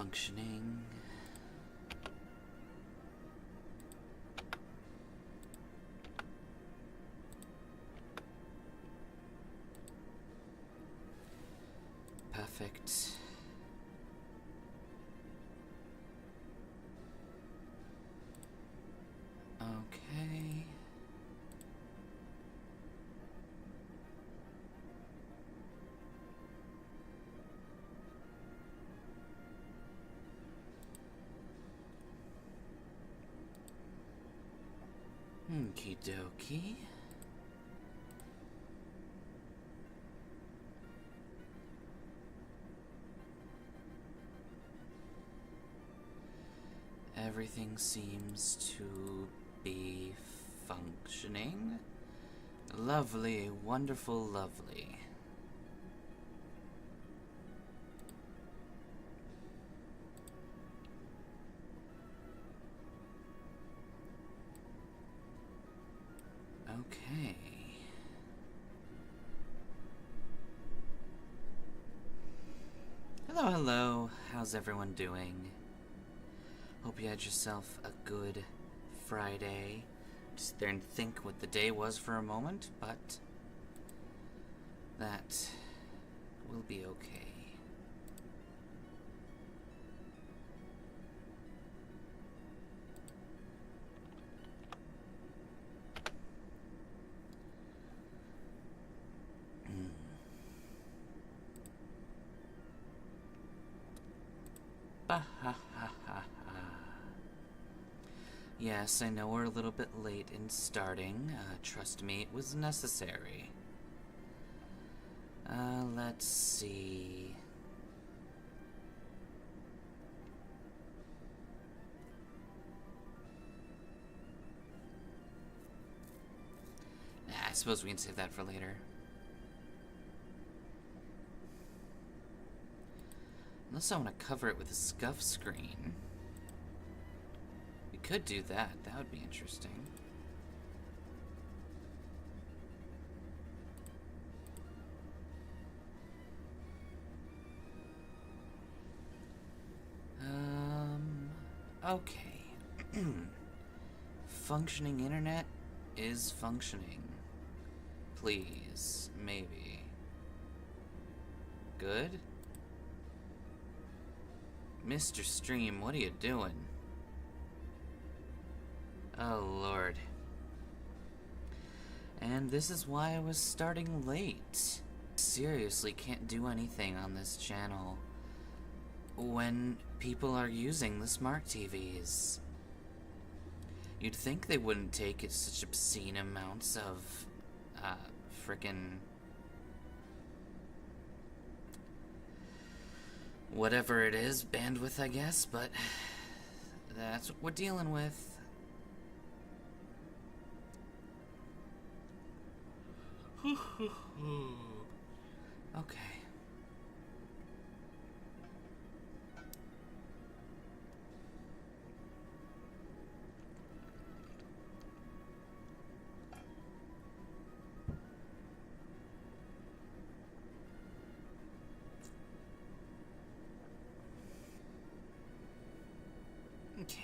functioning. Perfect. Okay. Okie dokie. Everything seems to be functioning. Lovely, wonderful, lovely. Okay. Hello, hello. How's everyone doing? Hope you had yourself a good Friday. Just sit there and think what the day was for a moment, but that will be okay. Yes, I know we're a little bit late in starting. Trust me, it was necessary. Let's see. I suppose we can save that for later. Unless I want to cover it with a scuff screen. We could do that. That would be interesting. Okay. Functioning internet is functioning. Please, maybe. Good? Mr. Stream, what are you doing? Oh, Lord. And this is why I was starting late. Seriously, can't do anything on this channel when people are using the smart TVs. You'd think they wouldn't take it such obscene amounts of, frickin' whatever it is, bandwidth, I guess, but that's what we're dealing with. Okay. Okay.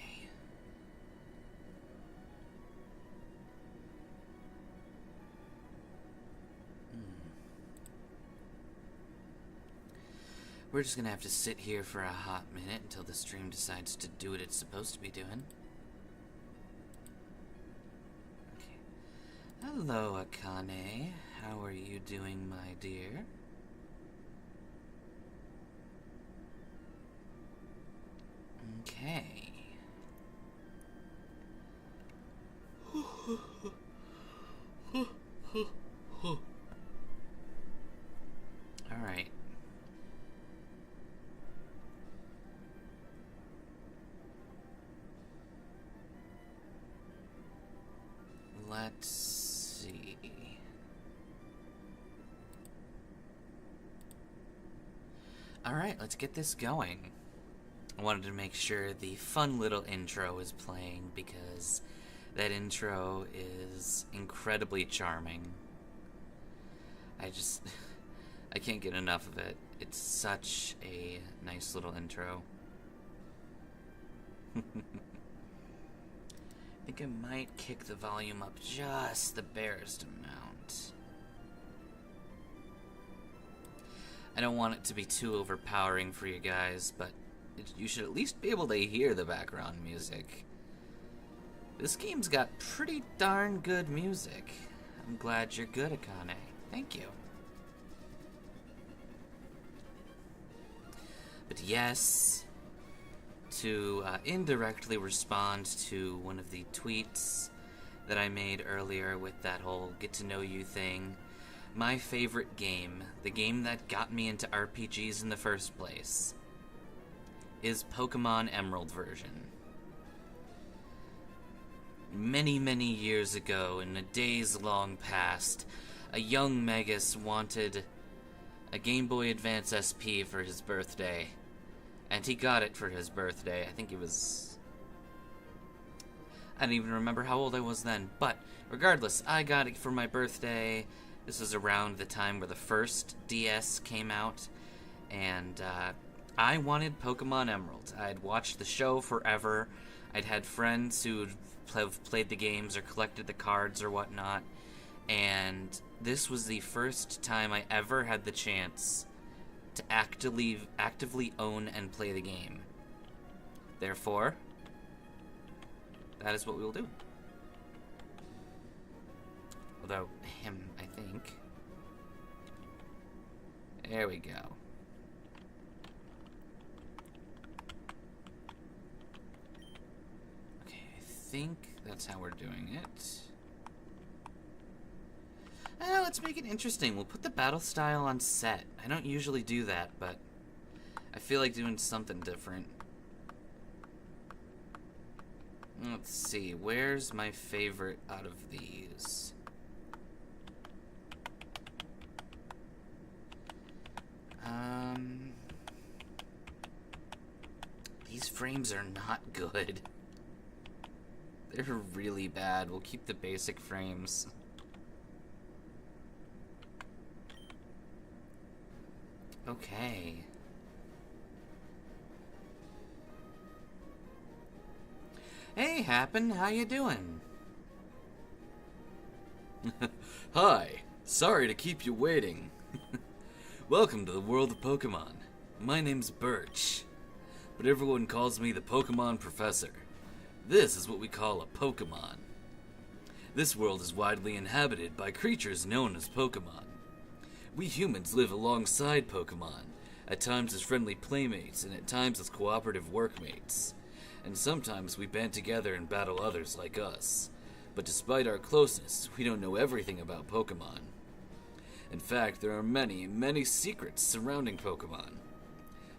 We're just gonna have to sit here for a hot minute until the stream decides to do what it's supposed to be doing. Okay. Hello, Akane. How are you doing, my dear? Okay. Alright. Let's see. Alright, let's get this going. I wanted to make sure the fun little intro is playing because that intro is incredibly charming. I can't get enough of it. It's such a nice little intro. I think I might kick the volume up just the barest amount. I don't want it to be too overpowering for you guys, but you should at least be able to hear the background music. This game's got pretty darn good music. I'm glad you're good, Akane. Thank you. But yes, to indirectly respond to one of the tweets that I made earlier with that whole get-to-know-you thing, my favorite game, the game that got me into RPGs in the first place, is Pokémon Emerald version. Many, many years ago, in the days long past, a young Magus wanted a Game Boy Advance SP for his birthday. And he got it for his birthday. I think it was... I don't even remember how old I was then. But, regardless, I got it for my birthday. This was around the time where the first DS came out. And, I wanted Pokemon Emerald. I'd watched the show forever. I'd had friends who'd played the games or collected the cards or whatnot. And this was the first time I ever had the chance to actively own and play the game. Therefore, that is what we will do. Although, him, I think. There we go. Okay, I think that's how we're doing it. Let's make it interesting. We'll put the battle style on set. I don't usually do that, but I feel like doing something different. Let's see. Where's my favorite out of these? These frames are not good. They're really bad. We'll keep the basic frames. Okay. Hey, Happen, how you doing? Hi, sorry to keep you waiting. Welcome to the world of Pokemon. My name's Birch, but everyone calls me the Pokemon Professor. This is what we call a Pokemon. This world is widely inhabited by creatures known as Pokemon. We humans live alongside Pokemon, at times as friendly playmates and at times as cooperative workmates. And sometimes we band together and battle others like us. But despite our closeness, we don't know everything about Pokemon. In fact, there are many, many secrets surrounding Pokemon.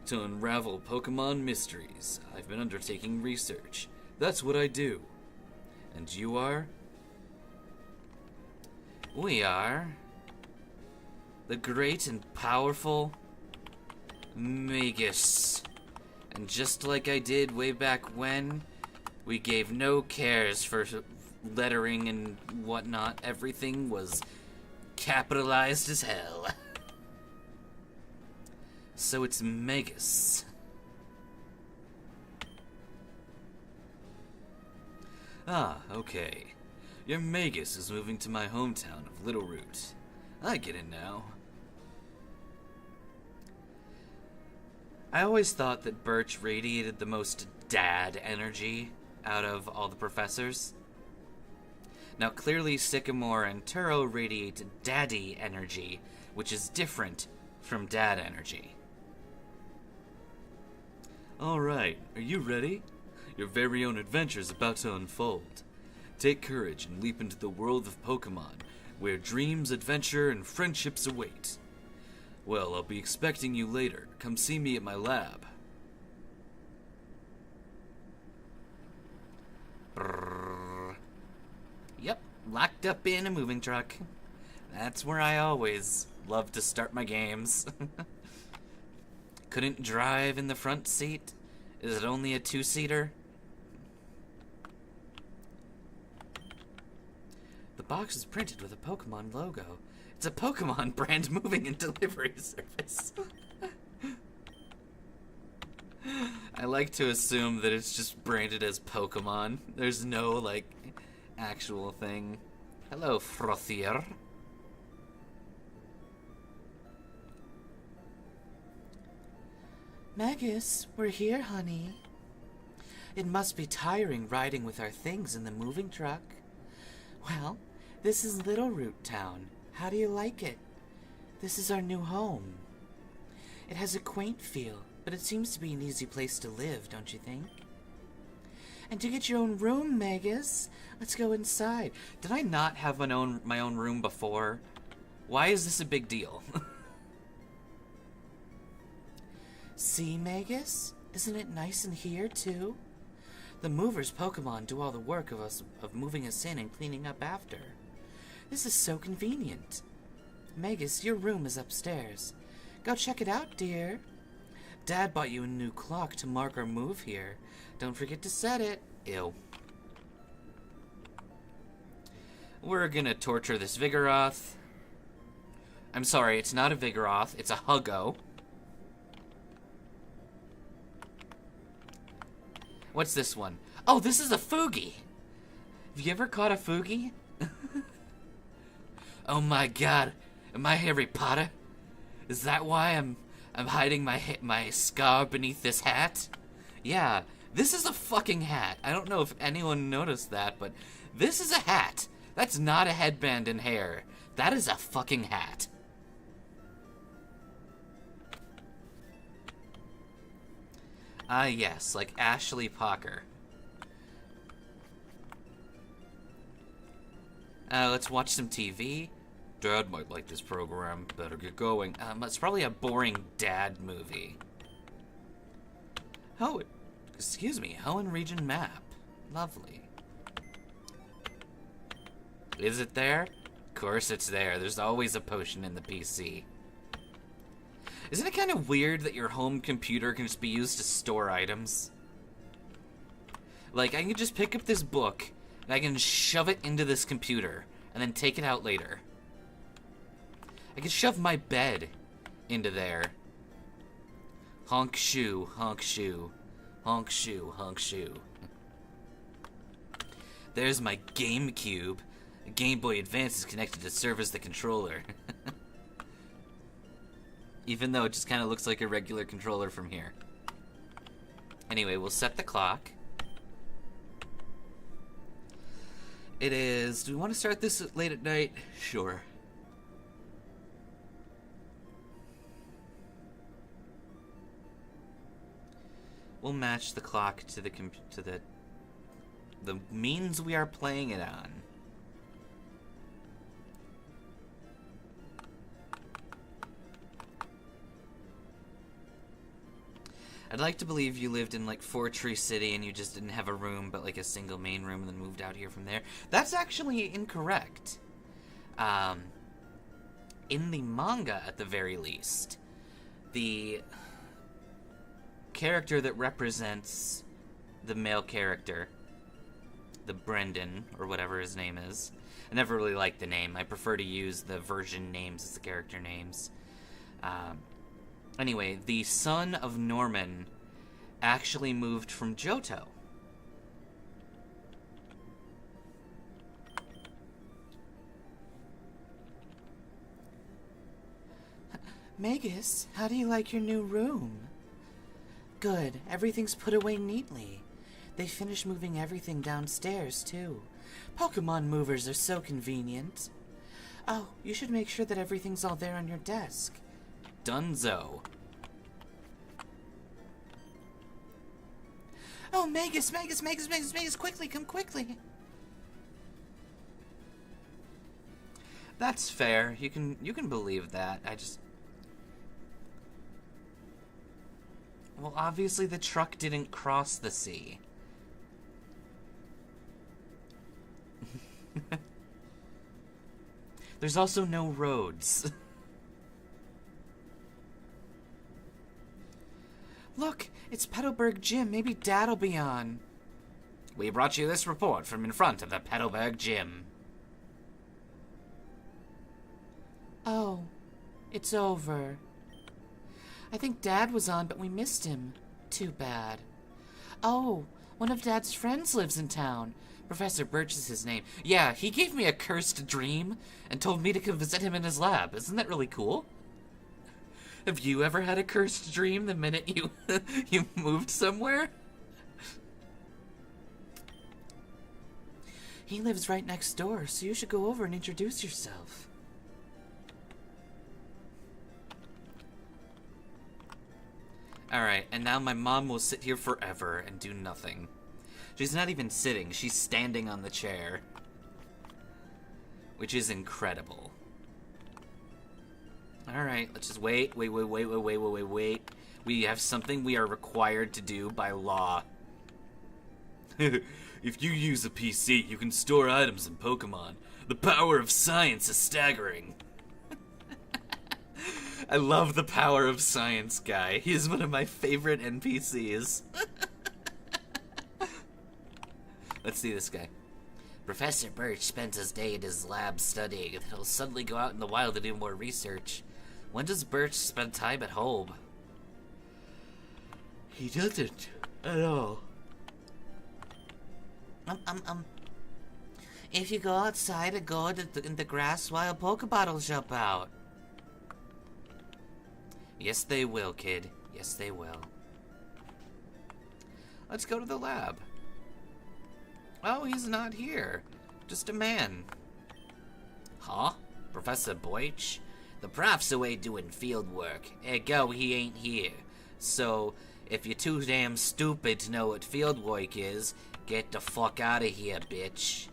To unravel Pokemon mysteries, I've been undertaking research. That's what I do. And you are? We are the great and powerful Magus. And just like I did way back when, we gave no cares for lettering and whatnot. Everything was capitalized as hell. So it's Magus. Ah, okay. Your Magus is moving to my hometown of Littleroot. I get it now. I always thought that Birch radiated the most dad energy out of all the professors. Now, clearly Sycamore and Turo radiate daddy energy, which is different from dad energy. Alright, are you ready? Your very own adventure's about to unfold. Take courage and leap into the world of Pokemon, where dreams, adventure, and friendships await. Well, I'll be expecting you later. Come see me at my lab. Brrr. Yep, locked up in a moving truck. That's where I always love to start my games. Couldn't drive in the front seat? Is it only a two-seater? The box is printed with a Pokemon logo. It's a Pokemon brand moving and delivery service. I like to assume that it's just branded as Pokemon. There's no, like, actual thing. Hello, Frothier. Magus, we're here, honey. It must be tiring riding with our things in the moving truck. Well, this is Little Root Town. How do you like it? This is our new home. It has a quaint feel, but it seems to be an easy place to live, don't you think? And to get your own room, Magus. Let's go inside. Did I not have my own room before? Why is this a big deal? See, Magus? Isn't it nice in here, too? The movers Pokemon do all the work of moving us in and cleaning up after. This is so convenient. Magus, your room is upstairs. Go check it out, dear. Dad bought you a new clock to mark our move here. Don't forget to set it. Ew. We're gonna torture this Vigoroth. I'm sorry, it's not a Vigoroth, it's a Huggo. What's this one? Oh, this is a Fugi! Have you ever caught a Fugi? Oh my god, am I Harry Potter? Is that why I'm hiding my scar beneath this hat? Yeah, this is a fucking hat. I don't know if anyone noticed that, but this is a hat. That's not a headband and hair. That is a fucking hat. Ah, yes, like Ashley Parker. Let's watch some TV. Dad might like this program. Better get going. It's probably a boring dad movie. Oh, excuse me. Hoenn region map. Lovely. Is it there? Of course it's there. There's always a potion in the PC. Isn't it kind of weird that your home computer can just be used to store items? Like, I can just pick up this book, and I can shove it into this computer, and then take it out later. I can shove my bed into there. Honk shoe, honk shoe. Honk shoe, honk shoe. There's my GameCube. A Game Boy Advance is connected to serve as the controller. Even though it just kind of looks like a regular controller from here. Anyway, we'll set the clock. It is... Do we want to start this late at night? Sure. We'll match the clock to the means we are playing it on. I'd like to believe you lived in, like, Fortree City and you just didn't have a room, but, like, a single main room and then moved out here from there. That's actually incorrect. In the manga, at the very least, the character that represents the male character, the Brendan, or whatever his name is. I never really liked the name. I prefer to use the version names as the character names. Anyway, the son of Norman actually moved from Johto. Magus, how do you like your new room? Good, everything's put away neatly. They finished moving everything downstairs, too. Pokemon movers are so convenient. Oh, you should make sure that everything's all there on your desk. Dunzo. Oh, Magus, Magus, Magus, Magus, Magus, quickly, come quickly. That's fair. You can believe that. Well, obviously the truck didn't cross the sea. There's also no roads. Look, it's Petalburg Gym. Maybe Dad'll be on. We brought you this report from in front of the Petalburg Gym. Oh, it's over. I think Dad was on, but we missed him. Too bad. Oh, one of Dad's friends lives in town. Professor Birch is his name. Yeah, he gave me a cursed dream and told me to come visit him in his lab. Isn't that really cool? Have you ever had a cursed dream the minute you you moved somewhere? He lives right next door, so you should go over and introduce yourself. Alright, and now my mom will sit here forever and do nothing. She's not even sitting, she's standing on the chair. Which is incredible. Alright, let's just wait. We have something we are required to do by law. If you use a PC, you can store items in Pokemon. The power of science is staggering. I love the power of science guy. He is one of my favorite NPCs. Let's see this guy. Professor Birch spent his day in his lab studying, and he'll suddenly go out in the wild to do more research. When does Birch spend time at home? He doesn't at all. If you go outside and go in the grass, wild Pokeball will jump out. Yes, they will, kid. Yes, they will. Let's go to the lab. Oh, he's not here. Just a man. Huh? Professor Birch? The prof's away doing field work. Ergo, he ain't here. So, if you're too damn stupid to know what field work is, get the fuck out of here, bitch.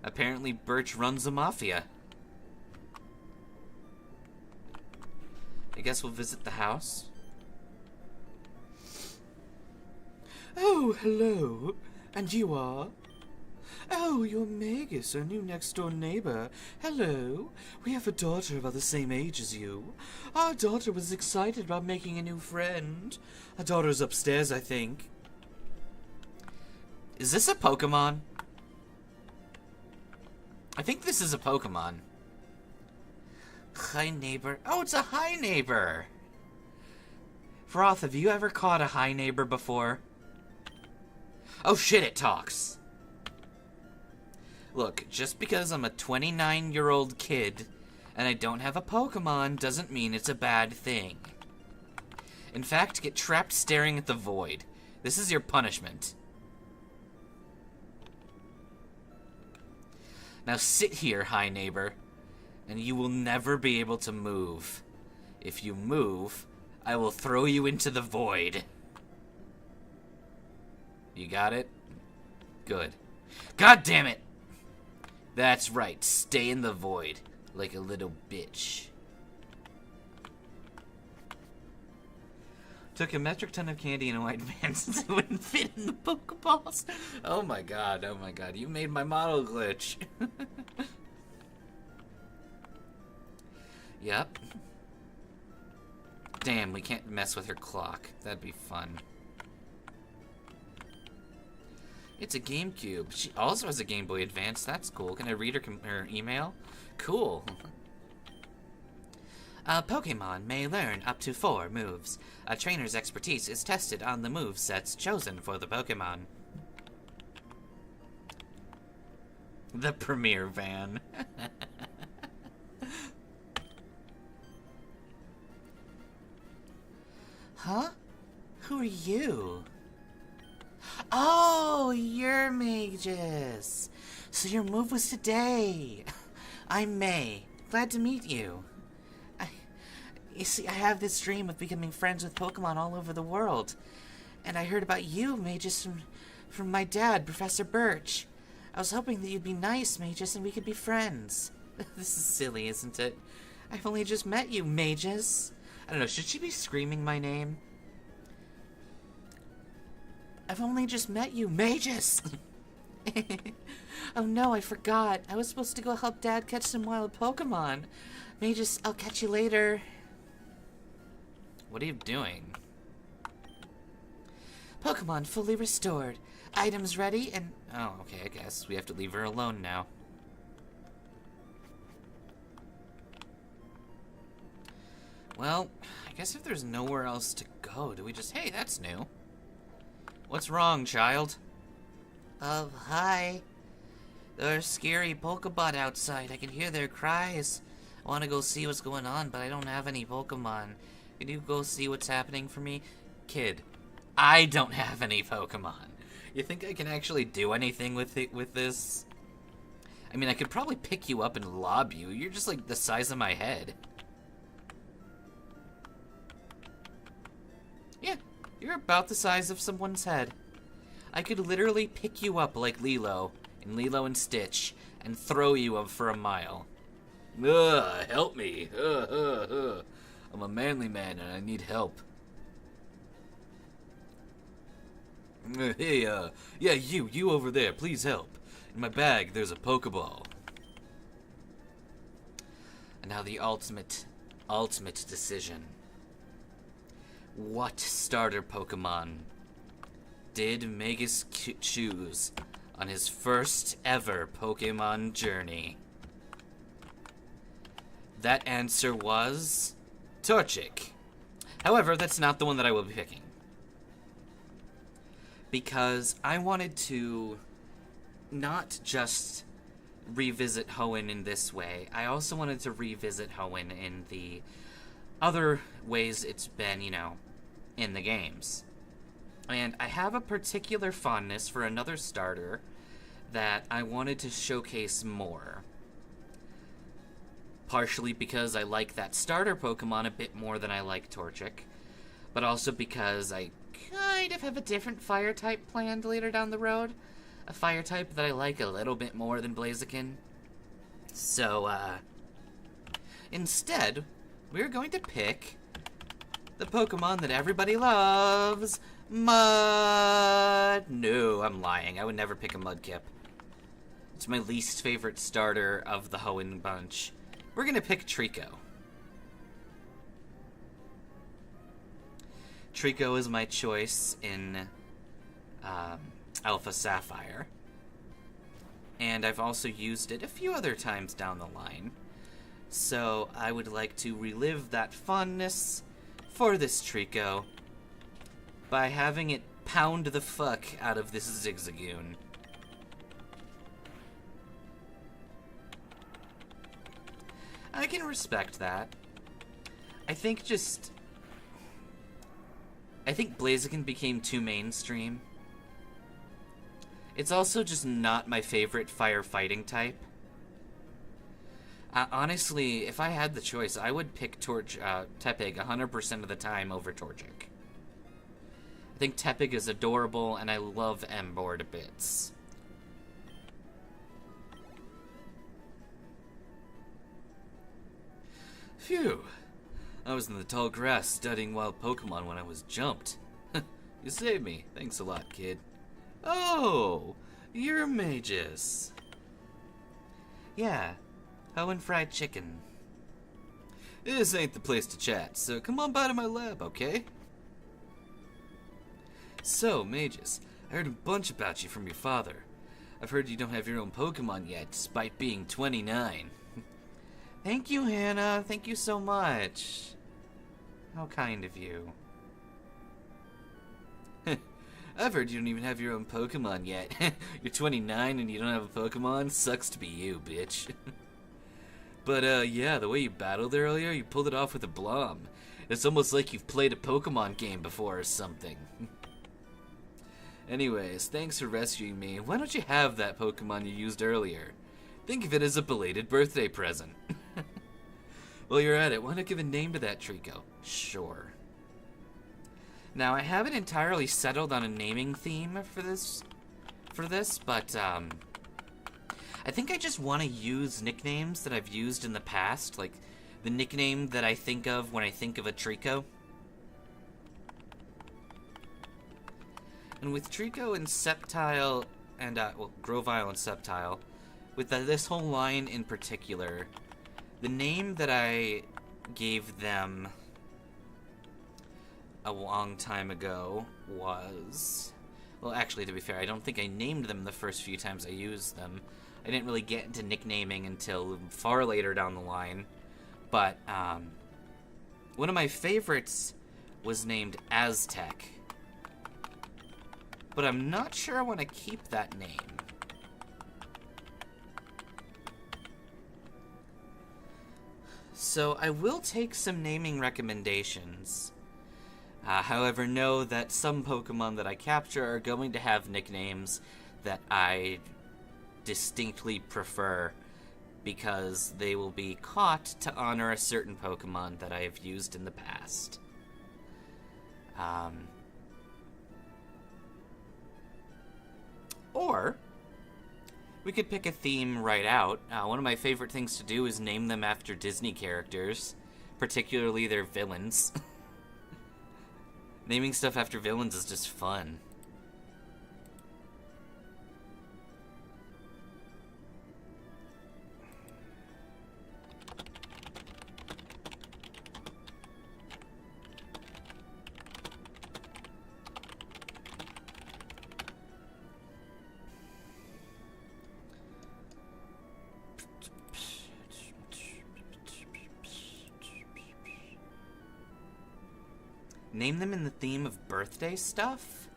Apparently, Birch runs a mafia. I guess we'll visit the house. Oh, hello. And you are? Oh, you're Magus, our new next-door neighbor. Hello. We have a daughter about the same age as you. Our daughter was excited about making a new friend. Our daughter's upstairs, I think. Is this a Pokemon? I think this is a Pokemon. Hi, neighbor. Oh, it's a hi, neighbor. Froth, have you ever caught a hi, neighbor before? Oh, shit, it talks. Look, just because I'm a 29-year-old kid and I don't have a Pokemon doesn't mean it's a bad thing. In fact, get trapped staring at the void. This is your punishment. Now sit here, hi neighbor, and you will never be able to move. If you move, I will throw you into the void. You got it? Good. God damn it! That's right, stay in the void, like a little bitch. Took a metric ton of candy and a white man since it wouldn't fit in the Pokeballs. Oh my god, you made my model glitch. Yep. Damn, we can't mess with her clock. That'd be fun. It's a GameCube. She also has a Game Boy Advance. That's cool. Can I read her email? Cool. A Pokemon may learn up to 4 moves. A trainer's expertise is tested on the move sets chosen for the Pokemon. The premier van. Huh? Who are you? Oh, you're Magus. So your move was today. I'm May. Glad to meet you. You see, I have this dream of becoming friends with Pokemon all over the world. And I heard about you, Magus, from my dad, Professor Birch. I was hoping that you'd be nice, Magus, and we could be friends. This is silly, isn't it? I've only just met you, Magus. I don't know, should she be screaming my name? I've only just met you, Magus! Oh no, I forgot. I was supposed to go help Dad catch some wild Pokemon. Magus, I'll catch you later. What are you doing? Pokemon fully restored. Items ready and... Oh, okay, I guess we have to leave her alone now. Well, I guess if there's nowhere else to go, do we just... Hey, that's new. What's wrong, child? Hi. There's scary Pokebot outside. I can hear their cries. I want to go see what's going on, but I don't have any Pokemon. Can you go see what's happening for me? Kid, I don't have any Pokemon. You think I can actually do anything with this? I mean, I could probably pick you up and lob you. You're just like the size of my head. Yeah, you're about the size of someone's head. I could literally pick you up like Lilo, in Lilo and Stitch, and throw you up for a mile. Ugh, help me. I'm a manly man and I need help. Hey, yeah, you over there, please help. In my bag, there's a Pokeball. And now the ultimate decision. What starter Pokemon did Magus choose on his first ever Pokemon journey? That answer was Torchic. However, that's not the one that I will be picking. Because I wanted to not just revisit Hoenn in this way, I also wanted to revisit Hoenn in the other ways it's been, you know, in the games. And I have a particular fondness for another starter that I wanted to showcase more. Partially because I like that starter Pokemon a bit more than I like Torchic, but also because I kind of have a different fire type planned later down the road. A fire type that I like a little bit more than Blaziken. So, instead, we're going to pick the Pokemon that everybody loves, Mud. No, I'm lying. I would never pick a Mudkip. It's my least favorite starter of the Hoenn bunch. We're gonna pick Trico. Trico is my choice in Alpha Sapphire. And I've also used it a few other times down the line. So I would like to relive that fondness for this Trico by having it pound the fuck out of this Zigzagoon. I can respect that. I think Blaziken became too mainstream. It's also just not my favorite firefighting type. Honestly, if I had the choice, I would pick Tepig 100% of the time over Torchic. I think Tepig is adorable, and I love Emboar to bits. Phew. I was in the tall grass studying wild Pokemon when I was jumped. You saved me. Thanks a lot, kid. Oh, you're Magus. Yeah, Hoenn fried chicken. This ain't the place to chat, so come on by to my lab, okay? So, Magus, I heard a bunch about you from your father. I've heard you don't have your own Pokemon yet, despite being 29. Thank you, Hannah. Thank you so much. How kind of you. I've heard you don't even have your own Pokemon yet. You're 29 and you don't have a Pokemon? Sucks to be you, bitch. But, yeah, the way you battled earlier, you pulled it off with a Blom. It's almost like you've played a Pokemon game before or something. Anyways, thanks for rescuing me. Why don't you have that Pokemon you used earlier? Think of it as a belated birthday present. While you're at it, why not give a name to that Trico? Sure. Now, I haven't entirely settled on a naming theme for this, but, I think I just want to use nicknames that I've used in the past, like the nickname that I think of when I think of a Trico. And with Trico and Sceptile, and, Grovyle and Sceptile, with this whole line in particular, the name that I gave them a long time ago was... Well, actually, to be fair, I don't think I named them the first few times I used them. I didn't really get into nicknaming until far later down the line. But, One of my favorites was named Aztec. But I'm not sure I want to keep that name. So I will take some naming recommendations. However, know that some Pokemon that I capture are going to have nicknames that I distinctly prefer because they will be caught to honor a certain Pokemon that I have used in the past. Or we could pick a theme right out. One of my favorite things to do is name them after Disney characters, particularly their villains. Naming stuff after villains is just fun. Name them in the theme of birthday stuff?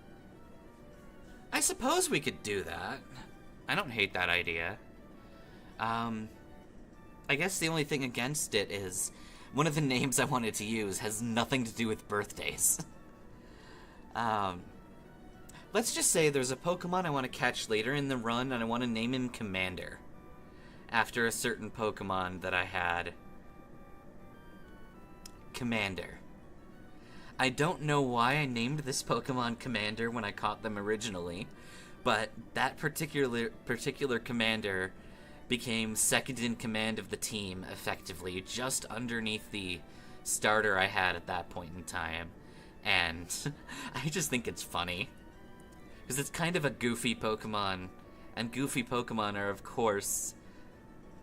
I suppose we could do that. I don't hate that idea. I guess the only thing against it is one of the names I wanted to use has nothing to do with birthdays. Let's just say there's a Pokemon I want to catch later in the run, and I want to name him Commander, after a certain Pokemon that I had. Commander. I don't know why I named this Pokemon Commander when I caught them originally, but that particular Commander became second in command of the team, effectively, just underneath the starter I had at that point in time. And I just think it's funny, because it's kind of a goofy Pokemon, and goofy Pokemon are, of course,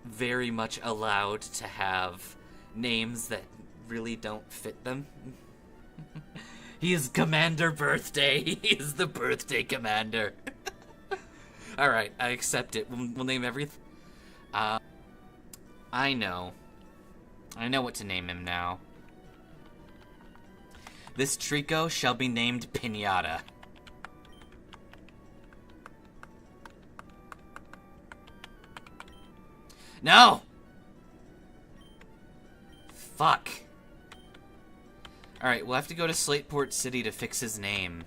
very much allowed to have names that really don't fit them. He is Commander Birthday. He is the birthday commander. Alright, I accept it. We'll name everything. I know what to name him now. This Trico shall be named Pinata. No! Fuck. Alright, we'll have to go to Slateport City to fix his name.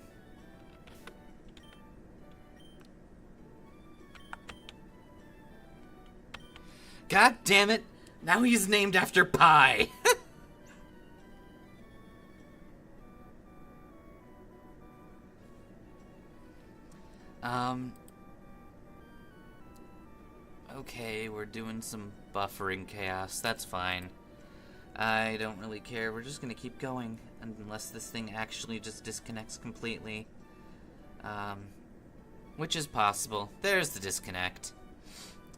God damn it! Now he's named after pie! Okay, we're doing some buffering chaos. That's fine. I don't really care. We're just gonna keep going unless this thing actually just disconnects completely. Which is possible. There's the disconnect.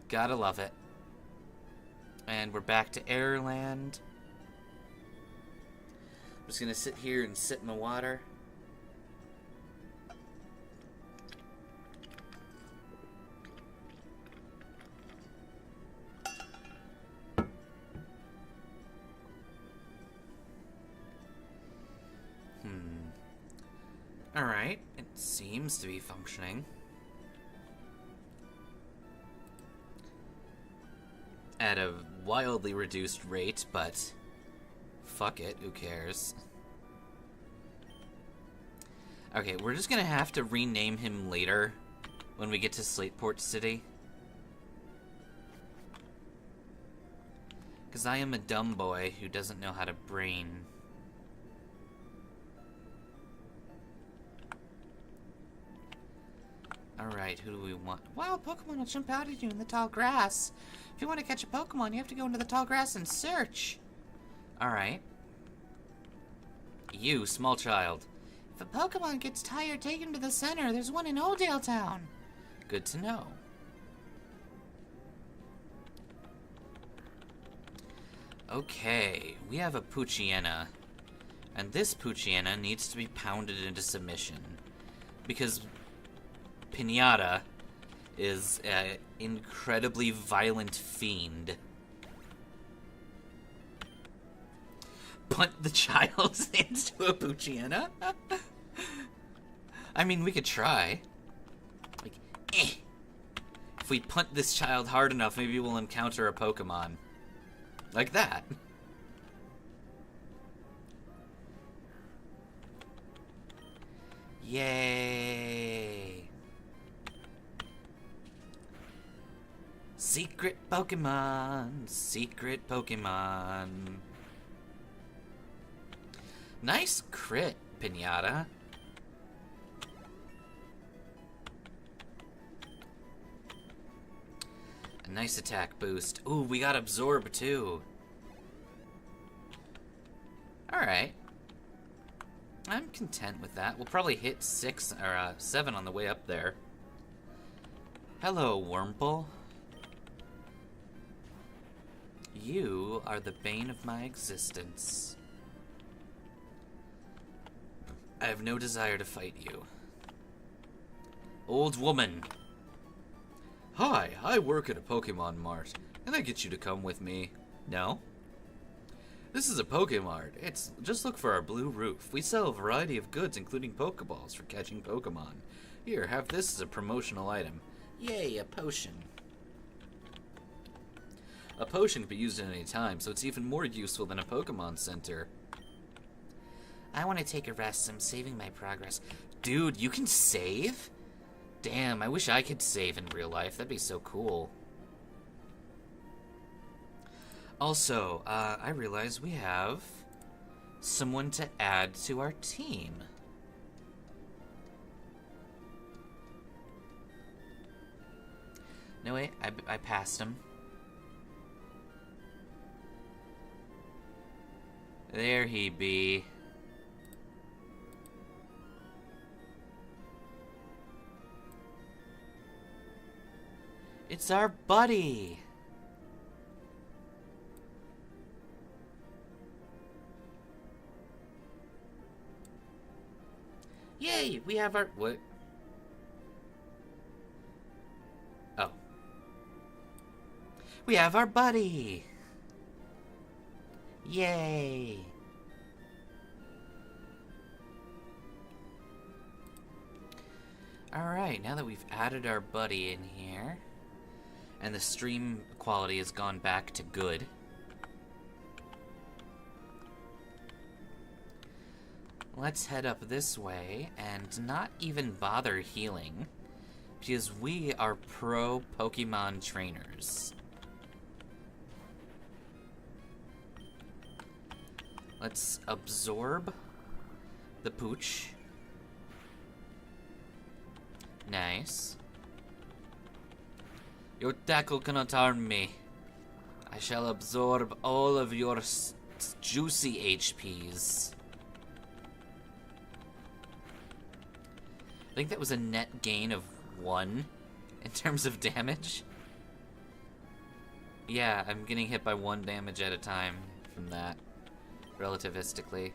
Gotta love it. And we're back to Airland. I'm just gonna sit here and sit in the water. Alright, it seems to be functioning. At a wildly reduced rate, but fuck it, who cares? Okay, we're just gonna have to rename him later when we get to Slateport City. Because I am a dumb boy who doesn't know how to brain. Alright, who do we want? Wild Pokemon will jump out at you in the tall grass. If you want to catch a Pokemon, you have to go into the tall grass and search. Alright. You, small child. If a Pokemon gets tired, take him to the center. There's one in Oldale Town. Good to know. Okay, we have a Poochyena. And this Poochyena needs to be pounded into submission. Because Pinata is an incredibly violent fiend. punt the child into a Poochyena? I mean, we could try. Like, eh. If we punt this child hard enough, maybe we'll encounter a Pokemon. Like that. Yay! Secret Pokemon! Secret Pokemon! Nice crit, Pinata. A nice attack boost. Ooh, we got Absorb too. Alright. I'm content with that. We'll probably hit 6 or 7 on the way up there. Hello, Wurmple. You are the bane of my existence. I have no desire to fight you. Old woman. Hi, I work at a Pokemon Mart. Can I get you to come with me? No? This is a Pokemart. It's just look for our blue roof. We sell a variety of goods, including Pokeballs for catching Pokemon. Here, have this as a promotional item. Yay, a potion. A potion can be used at any time, so it's even more useful than a Pokemon Center. I want to take a rest. I'm saving my progress. Dude, you can save? Damn, I wish I could save in real life. That'd be so cool. Also, I realize we have someone to add to our team. No, wait, I passed him. There he be. It's our buddy. Yay, we have our... What? Oh. We have our buddy. Yay. Alright, now that we've added our buddy in here, and the stream quality has gone back to good, let's head up this way and not even bother healing, because we are pro Pokemon trainers. Let's absorb the pooch. Nice. Your tackle cannot harm me. I shall absorb all of your juicy HPs. I think that was a net gain of 1 in terms of damage. Yeah, I'm getting hit by 1 damage at a time from that, relativistically.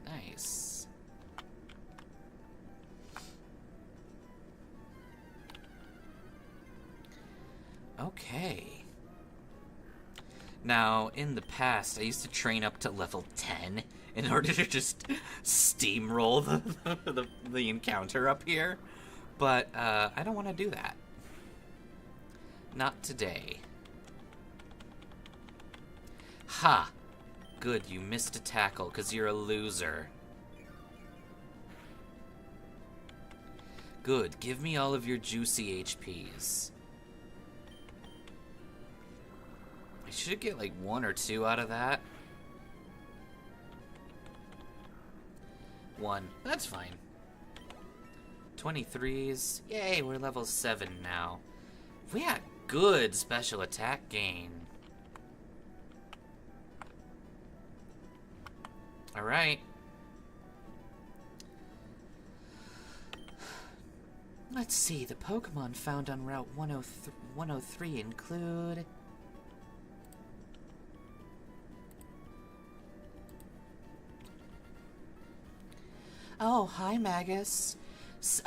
Nice. Okay. Now, in the past, I used to train up to level 10 in order to just steamroll the encounter up here. But, I don't want to do that. Not today. Ha! Good, you missed a tackle, because you're a loser. Good, give me all of your juicy HPs. I should get like 1 or 2 out of that. 1. That's fine. 23s. Yay, we're level 7 now. We had good special attack gain. Alright. Let's see, the Pokemon found on Route 103 include... Oh, hi, Magus.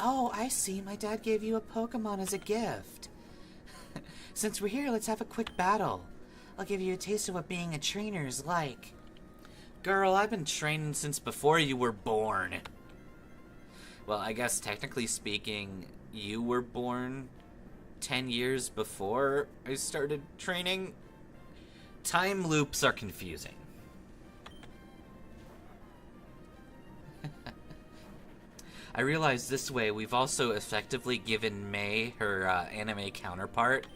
Oh, I see. My dad gave you a Pokemon as a gift. Since we're here, let's have a quick battle. I'll give you a taste of what being a trainer is like. Girl, I've been training since before you were born. Well, I guess technically speaking, you were born 10 years before I started training. Time loops are confusing. I realize this way we've also effectively given May her anime counterpart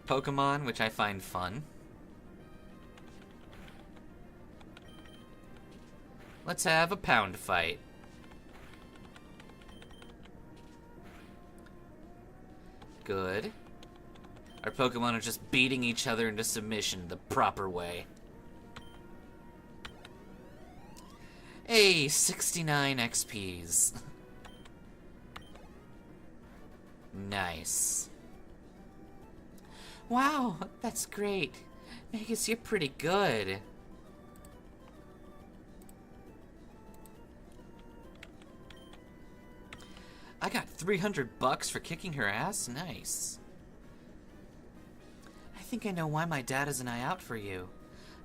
Pokemon, which I find fun. Let's have a pound fight. Good. Our Pokemon are just beating each other into submission the proper way. Hey, 69 XPs. Nice. Wow, that's great. Magus, you're pretty good. I got $300 for kicking her ass? Nice. I think I know why my dad has an eye out for you.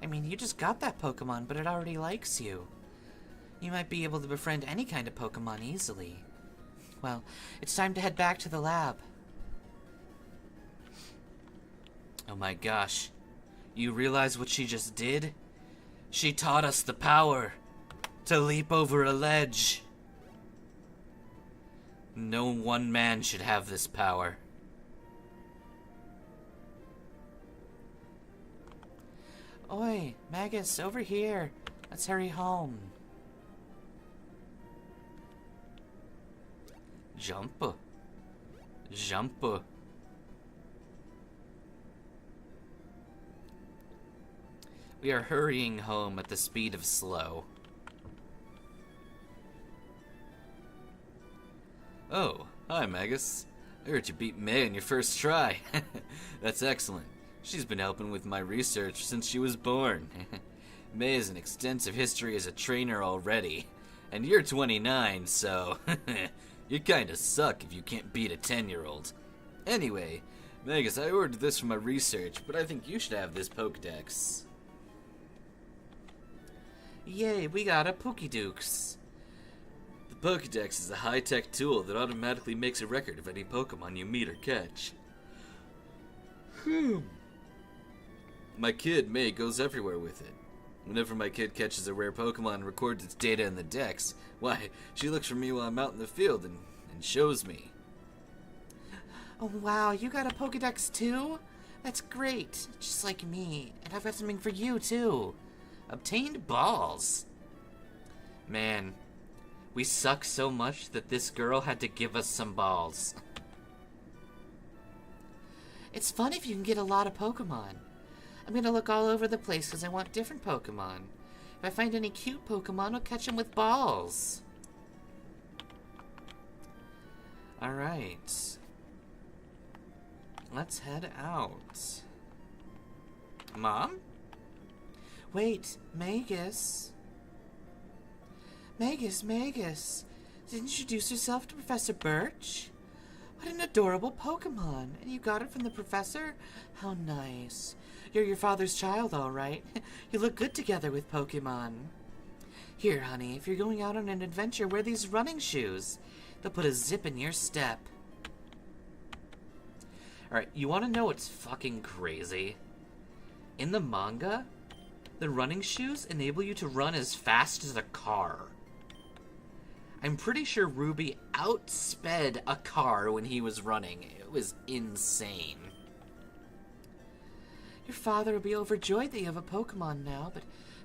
I mean, you just got that Pokemon, but it already likes you. You might be able to befriend any kind of Pokemon easily. Well, it's time to head back to the lab. Oh my gosh. You realize what she just did? She taught us the power to leap over a ledge. No one man should have this power. Oi, Magus, over here. Let's hurry home. Jump. Jump. We are hurrying home at the speed of slow. Oh, hi, Magus. I heard you beat May on your first try. That's excellent. She's been helping with my research since she was born. May has an extensive history as a trainer already. And you're 29, so you kinda suck if you can't beat a 10-year-old. Anyway, Magus, I ordered this for my research, but I think you should have this Pokédex. Yay, we got a Pokédukes. The Pokédex is a high-tech tool that automatically makes a record of any Pokemon you meet or catch. My kid, May, goes everywhere with it. Whenever my kid catches a rare Pokemon and records its data in the Dex, why, she looks for me while I'm out in the field and shows me. Oh wow, you got a Pokédex too? That's great, just like me. And I've got something for you too. Obtained balls. Man, we suck so much that this girl had to give us some balls. It's fun if you can get a lot of Pokemon. I'm gonna look all over the place because I want different Pokemon. If I find any cute Pokemon, I'll catch them with balls. Alright. Let's head out. Mom? Wait, Magus. Magus. Did you introduce yourself to Professor Birch? What an adorable Pokemon. And you got it from the professor? How nice. You're your father's child, all right. You look good together with Pokemon. Here, honey, if you're going out on an adventure, wear these running shoes. They'll put a zip in your step. Alright, you want to know what's fucking crazy? In the manga, the running shoes enable you to run as fast as a car. I'm pretty sure Ruby outsped a car when he was running. It was insane. Your father will be overjoyed that you have a Pokemon now, but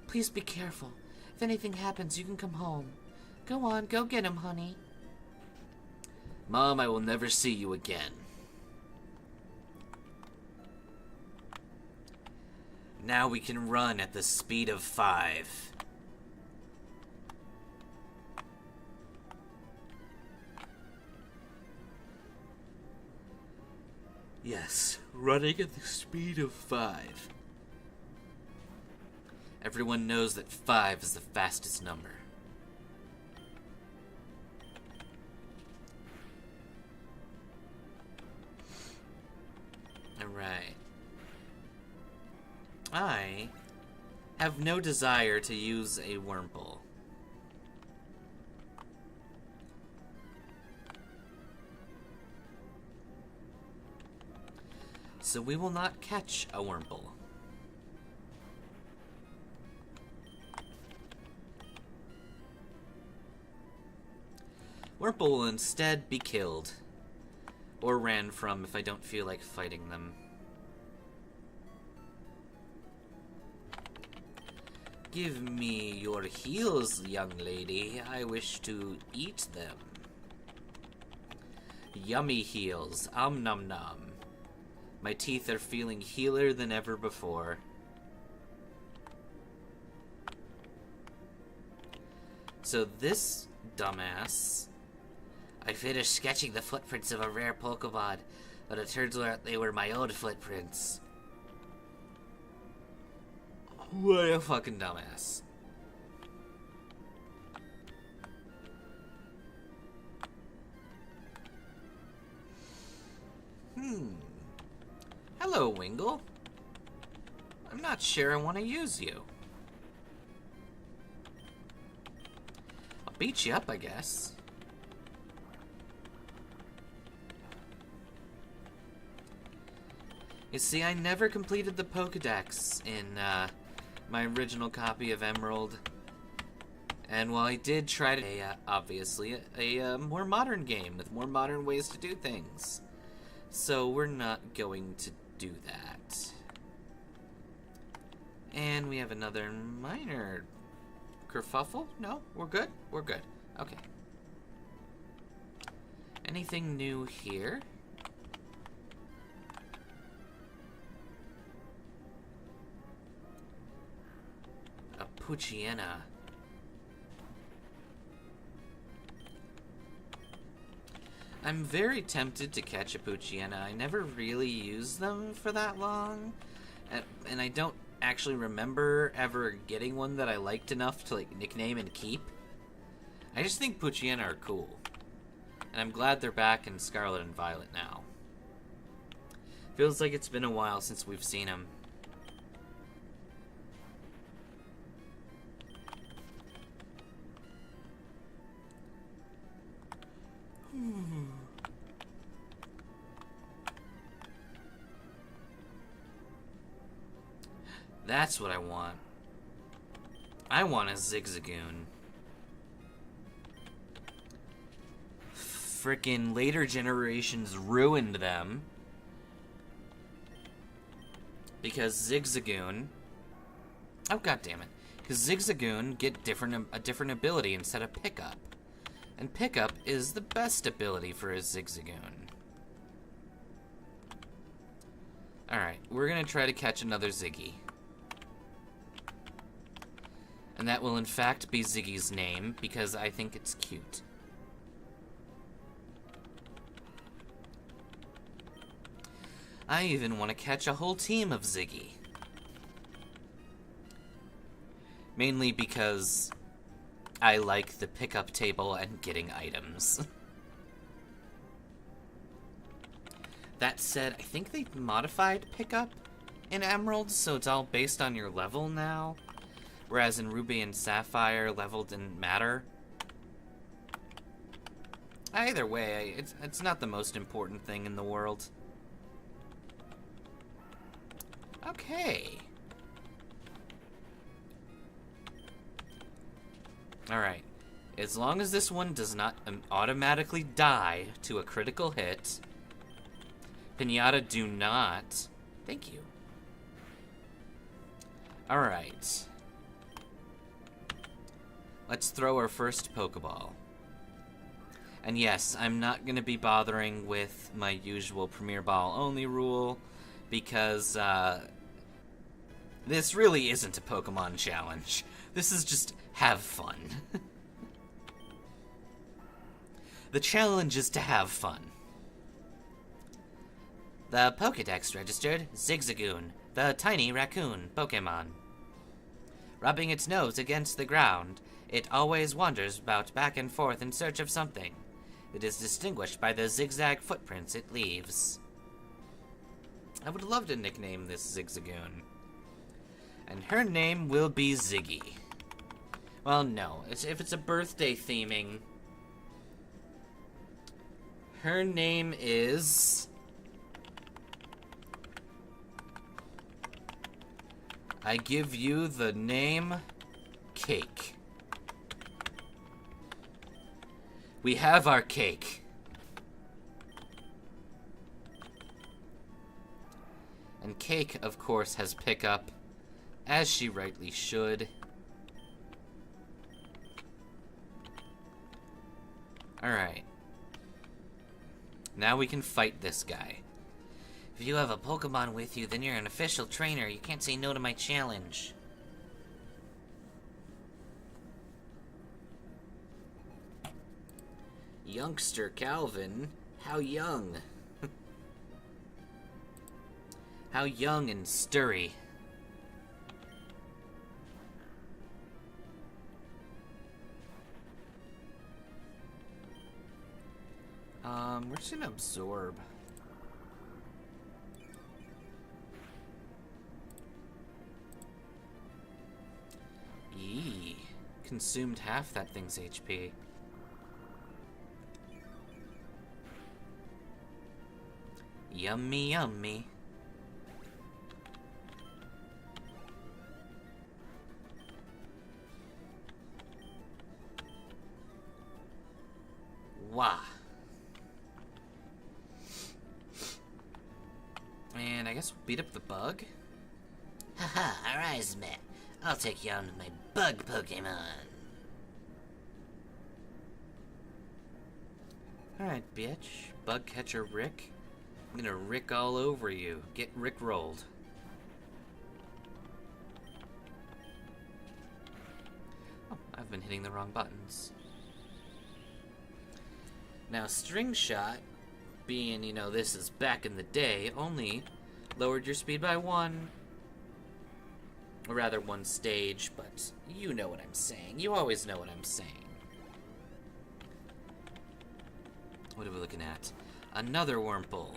please be careful. If anything happens, you can come home. Go on, go get him, honey. Mom, I will never see you again. Now we can run at the speed of 5. Yes, running at the speed of 5. Everyone knows that 5 is the fastest number. Alright. I have no desire to use a Wurmple. So we will not catch a Wurmple. Wurmple will instead be killed. Or ran from if I don't feel like fighting them. Give me your heels, young lady. I wish to eat them. Yummy heels. Nom nom. My teeth are feeling healer than ever before. So this dumbass... I finished sketching the footprints of a rare Pokemon, but it turns out they were my own footprints. What a fucking dumbass. Hello, Wingle. I'm not sure I want to use you. I'll beat you up, I guess. You see, I never completed the Pokédex in my original copy of Emerald. And while I did try to, obviously, a more modern game with more modern ways to do things. So we're not going to do that. And we have another minor kerfuffle? No? We're good? We're good. Okay. Anything new here? A Poochyena. I'm very tempted to catch a Poochyena. I never really used them for that long. And I don't actually remember ever getting one that I liked enough to like nickname and keep. I just think Poochyena are cool. And I'm glad they're back in Scarlet and Violet now. Feels like it's been a while since we've seen them. That's what I want. I want a Zigzagoon. Frickin' later generations ruined them. Because Zigzagoon... Oh, goddammit. Because Zigzagoon get a different ability instead of Pickup. And Pickup is the best ability for a Zigzagoon. Alright, we're gonna try to catch another Ziggy. And that will in fact be Ziggy's name, because I think it's cute. I even want to catch a whole team of Ziggy. Mainly because I like the pickup table and getting items. That said, I think they modified pickup in Emerald, so it's all based on your level now. Whereas in Ruby and Sapphire, level didn't matter. Either way, it's not the most important thing in the world. Okay. Alright. As long as this one does not automatically die to a critical hit. Pinata, do not. Thank you. Alright. Let's throw our first Pokeball. And yes, I'm not going to be bothering with my usual Premier Ball only rule, because this really isn't a Pokemon challenge. This is just have fun. The challenge is to have fun. The Pokédex registered Zigzagoon, the tiny raccoon Pokemon. Rubbing its nose against the ground, it always wanders about back and forth in search of something. It is distinguished by the zigzag footprints it leaves. I would love to nickname this Zigzagoon. And her name will be Ziggy. Well, no. If it's a birthday theming, her name is... I give you the name Cake. We have our cake. And Cake, of course, has pickup, as she rightly should. Alright. Now we can fight this guy. If you have a Pokemon with you, then you're an official trainer. You can't say no to my challenge. Youngster Calvin, how young. How young and stirry. We're just gonna absorb. Yee. Consumed half that thing's HP. Yummy, yummy. Wah. And I guess we'll beat up the bug. Haha, our eyes met. I'll take you on with my bug Pokemon. Alright, bitch. Bug catcher Rick. I'm gonna Rick all over you. Get Rick rolled. Oh, I've been hitting the wrong buttons. Now, String Shot, being, you know, this is back in the day, only lowered your speed by 1. Or rather, 1 stage, but you know what I'm saying. You always know what I'm saying. What are we looking at? Another Wurmple.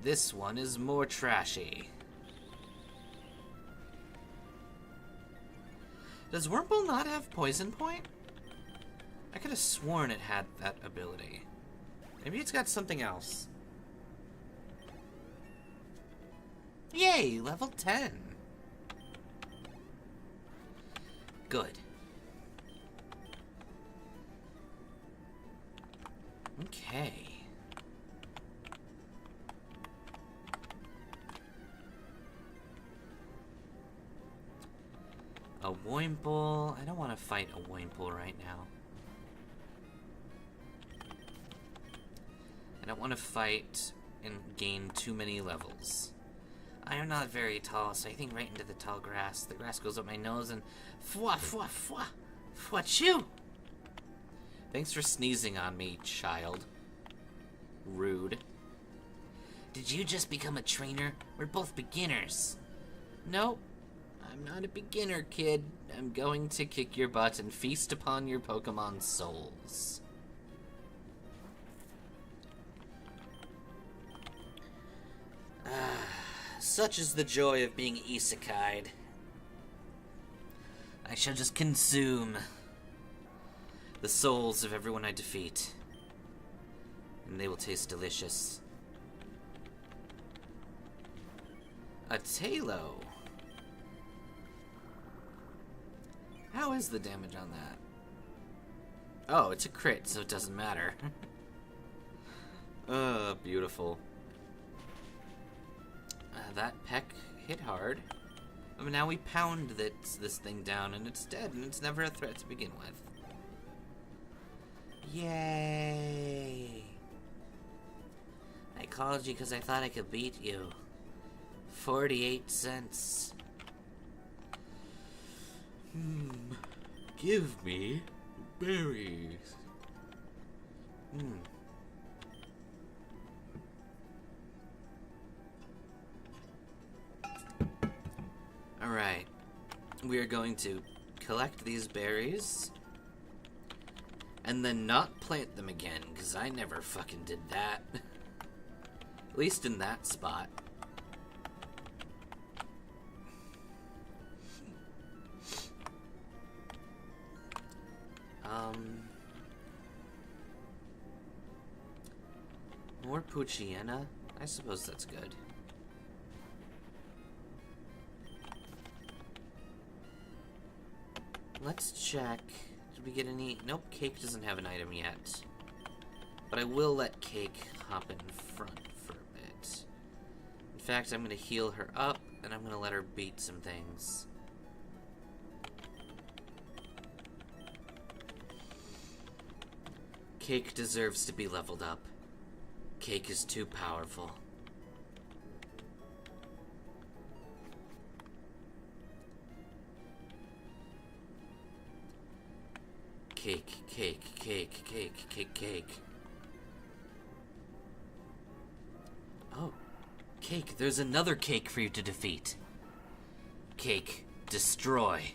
This one is more trashy. Does Wurmple not have Poison Point? I could have sworn it had that ability. Maybe it's got something else. Yay, level 10. Good. Okay. A Wurmple. I don't want to fight a Wurmple right now. I don't want to fight and gain too many levels. I am not very tall, so I think right into the tall grass. The grass goes up my nose and fwa fwa fwa fwa chew. Thanks for sneezing on me, child. Rude. Did you just become a trainer? We're both beginners. Nope. I'm not a beginner, kid. I'm going to kick your butt and feast upon your Pokemon souls. Such is the joy of being isekai'd. I shall just consume the souls of everyone I defeat, and they will taste delicious. A Talo. How is the damage on that? Oh, it's a crit, so it doesn't matter. Beautiful. That peck hit hard. But now we pound this thing down, and it's dead, and it's never a threat to begin with. Yay! I called you because I thought I could beat you. 48 cents. Give me berries. Alright. We are going to collect these berries and then not plant them again, because I never fucking did that. At least in that spot. More Poochyena? I suppose that's good. Let's check. Did we get any? Nope, Cake doesn't have an item yet. But I will let Cake hop in front for a bit. In fact, I'm going to heal her up, and I'm going to let her beat some things. Cake deserves to be leveled up. Cake is too powerful. Cake, cake, cake, cake, cake, cake. Oh, Cake, there's another Cake for you to defeat. Cake, destroy.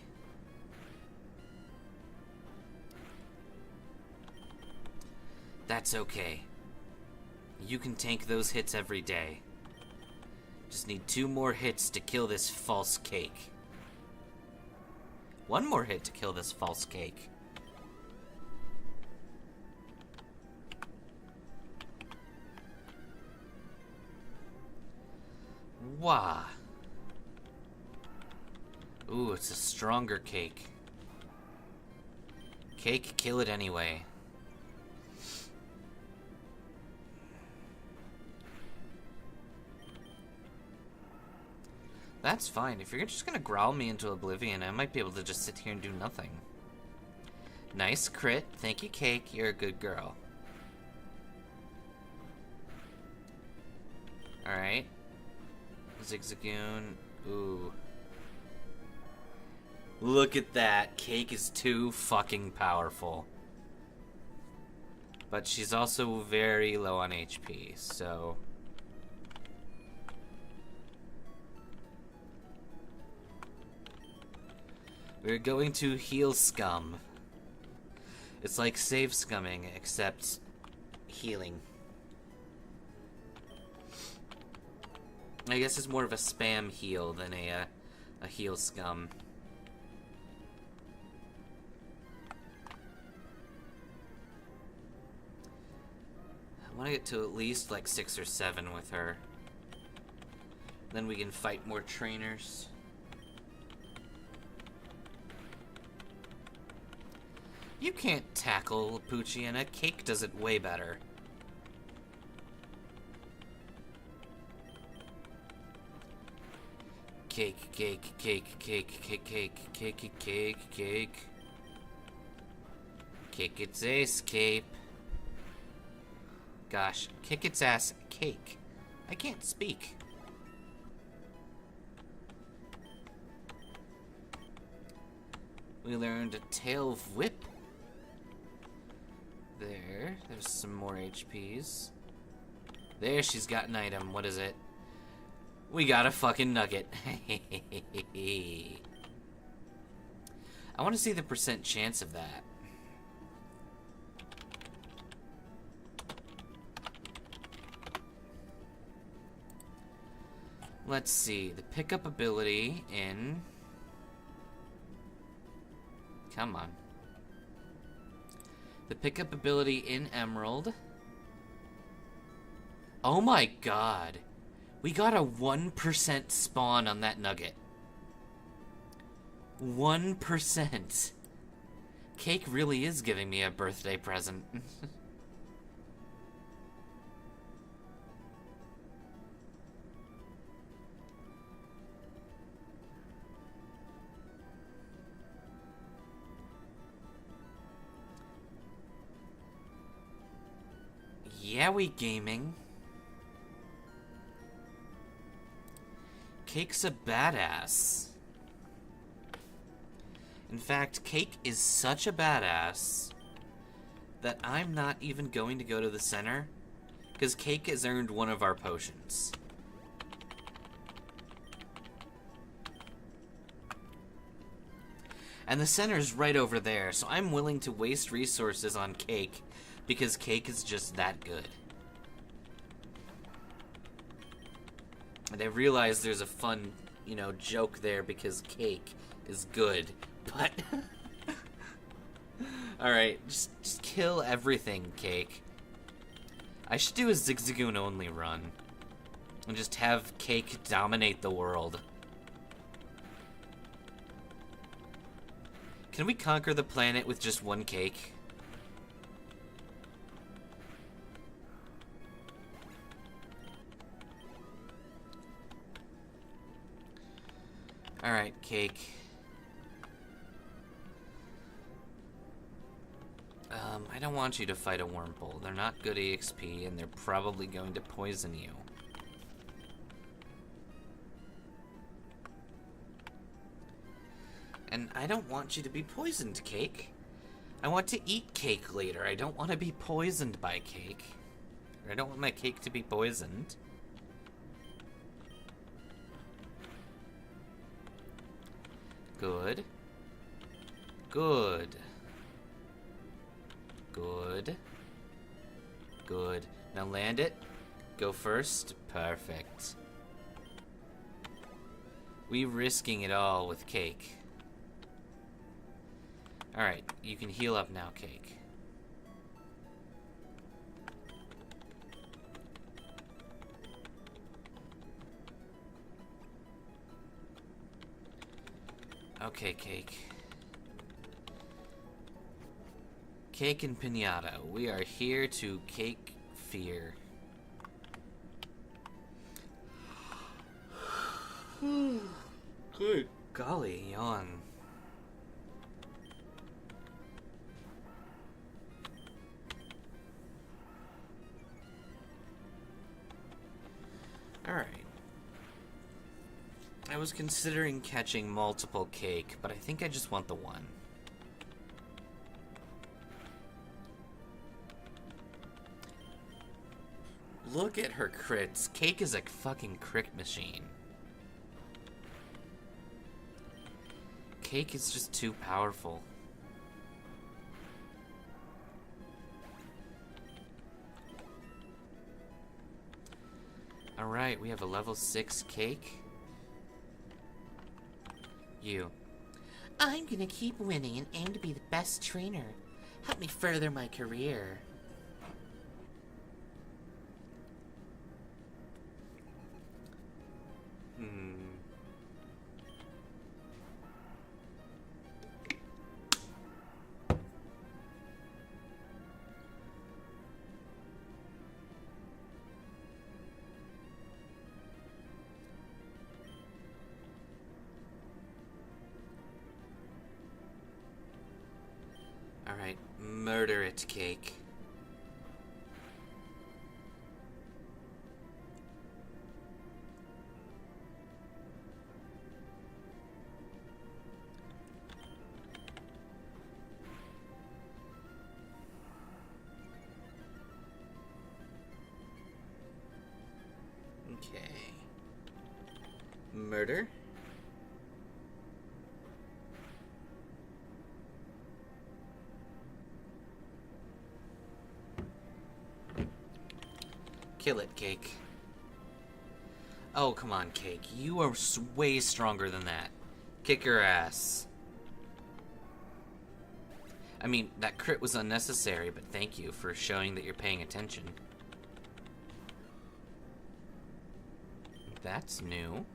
That's okay. You can tank those hits every day. Just need 2 more hits to kill this false Cake. 1 more hit to kill this false Cake. Wah. Ooh, it's a stronger Cake. Cake, kill it anyway. That's fine. If you're just gonna growl me into oblivion, I might be able to just sit here and do nothing. Nice crit. Thank you, Cake. You're a good girl. Alright. Zigzagoon. Ooh. Look at that. Cake is too fucking powerful. But she's also very low on HP, so... we're going to heal Scum. It's like save scumming, except healing. I guess it's more of a spam heal than a heal Scum. I want to get to at least like 6 or 7 with her. Then we can fight more trainers. You can't tackle Poochyena. Cake does it way better. Cake, cake, cake, cake, cake, cake, cake, cake, cake. Kick its ass, Cape. Gosh, kick its ass, Cake. I can't speak. We learned a Tail Whip. There's some more HPs. There, she's got an item. What is it? We got a fucking nugget. I want to see the % chance of that. Let's see. The pickup ability in... come on. The pickup ability in Emerald. Oh my god. We got a 1% spawn on that nugget. 1%. Cake really is giving me a birthday present. Yeah, we gaming. Cake's a badass. In fact, Cake is such a badass that I'm not even going to go to the center, because Cake has earned one of our potions. And the center's right over there, so I'm willing to waste resources on Cake, because Cake is just that good. And I realize there's a fun, you know, joke there because Cake is good, but... Alright, just kill everything, Cake. I should do a Zigzagoon only run. And just have Cake dominate the world. Can we conquer the planet with just one Cake? Alright, Cake. I don't want you to fight a Wurmple. They're not good EXP, and they're probably going to poison you. And I don't want you to be poisoned, Cake. I want to eat Cake later. I don't want to be poisoned by Cake. Or I don't want my Cake to be poisoned. Good. Good. Good. Good. Now land it. Go first. Perfect. We risking it all with Cake. Alright, you can heal up now, Cake. Okay, Cake. Cake and Pinata, we are here to cake fear. Good golly, yawn. Alright. I was considering catching multiple Cake, but I think I just want the one. Look at her crits. Cake is a fucking crit machine. Cake is just too powerful. Alright, we have a level 6 Cake. You. I'm gonna keep winning and aim to be the best trainer. Help me further my career. Alright, murder it, Cake. Okay. Murder. Kill it, Cake. Oh, come on, Cake. You are way stronger than that. Kick your ass. I mean, that crit was unnecessary, but thank you for showing that you're paying attention. That's new.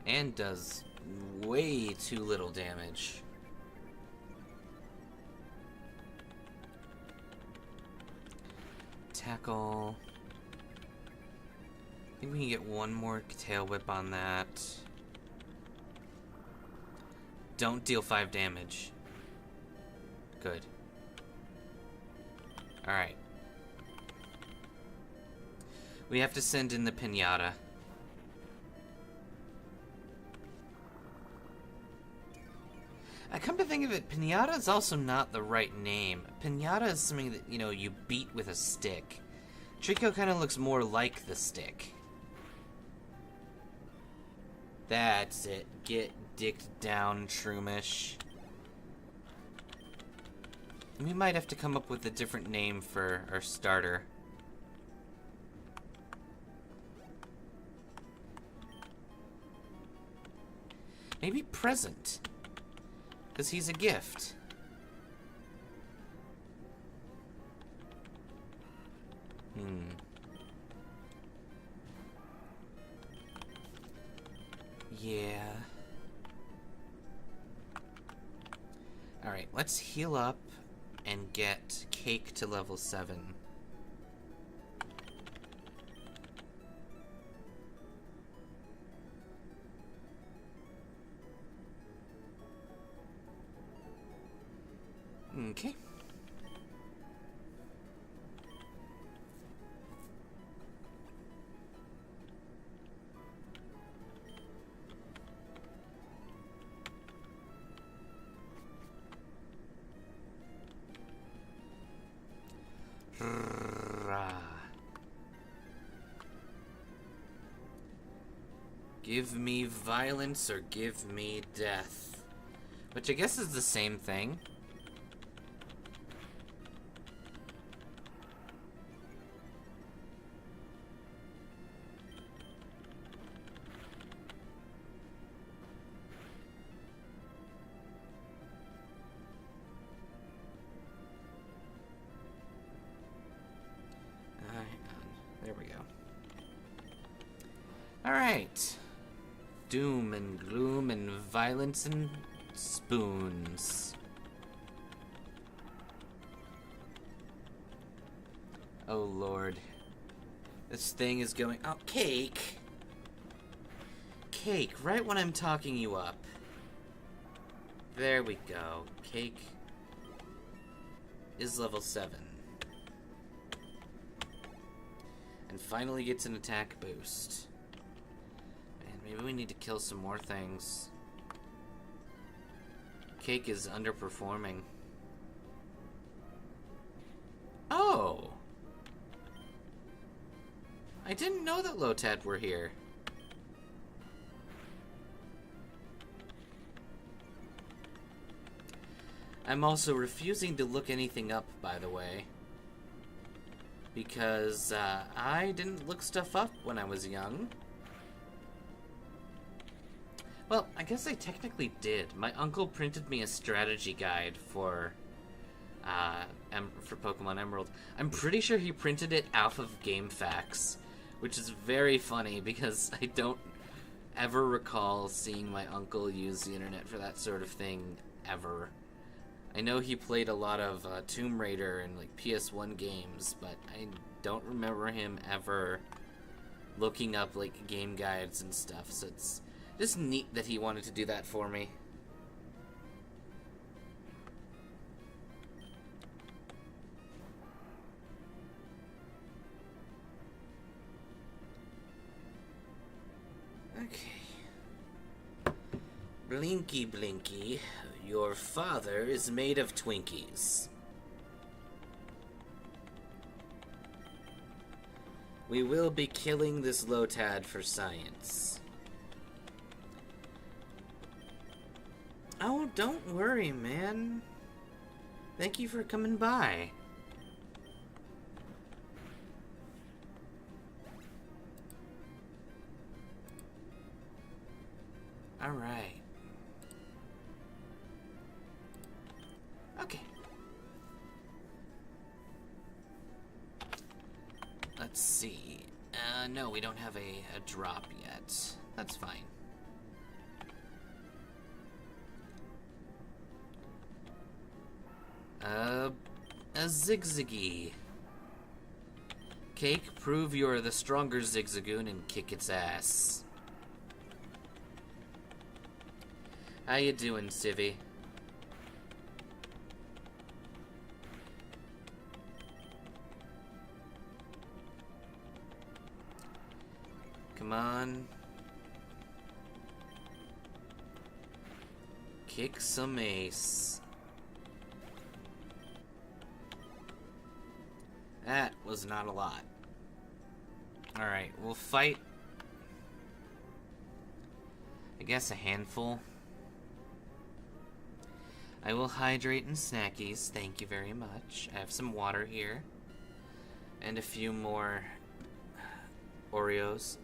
And does way too little damage. Tackle. I think we can get one more tail whip on that. Don't deal 5 damage. Good. Alright. We have to send in the pinata. I come to think of it, pinata is also not the right name. Pinata is something that, you know, you beat with a stick. Trico kind of looks more like the stick. That's it. Get dicked down, Shroomish. We might have to come up with a different name for our starter. Maybe Present. Because he's a gift. Yeah. Alright, let's heal up and get Cake to level 7. Okay. Give me violence or give me death. Which I guess is the same thing. There we go. Alright. Doom and gloom and violence and spoons. Oh lord. This thing is going... Oh, Cake! Cake, right when I'm talking you up. There we go. Cake is level 7. And finally gets an attack boost. Man, maybe we need to kill some more things. Cake is underperforming. Oh! I didn't know that Lotad were here. I'm also refusing to look anything up, by the way. Because, I didn't look stuff up when I was young. Well, I guess I technically did. My uncle printed me a strategy guide for Pokémon Emerald. I'm pretty sure he printed it off of GameFAQs, which is very funny because I don't ever recall seeing my uncle use the internet for that sort of thing, ever. I know he played a lot of Tomb Raider and like PS1 games, but I don't remember him ever looking up like game guides and stuff, so it's just neat that he wanted to do that for me. Okay. Blinky Blinky, your father is made of Twinkies. We will be killing this Lotad for science. Oh, don't worry, man. Thank you for coming by. Alright. Okay. Let's see. No, we don't have a drop yet. That's fine. A Zigzagoon. Cake, prove you're the stronger Zigzagoon and kick its ass. How you doing, Civvy? Come on. Kick some ace. That was not a lot. Alright, we'll fight, I guess, a handful. I will hydrate and snackies, thank you very much. I have some water here. And a few more Oreos.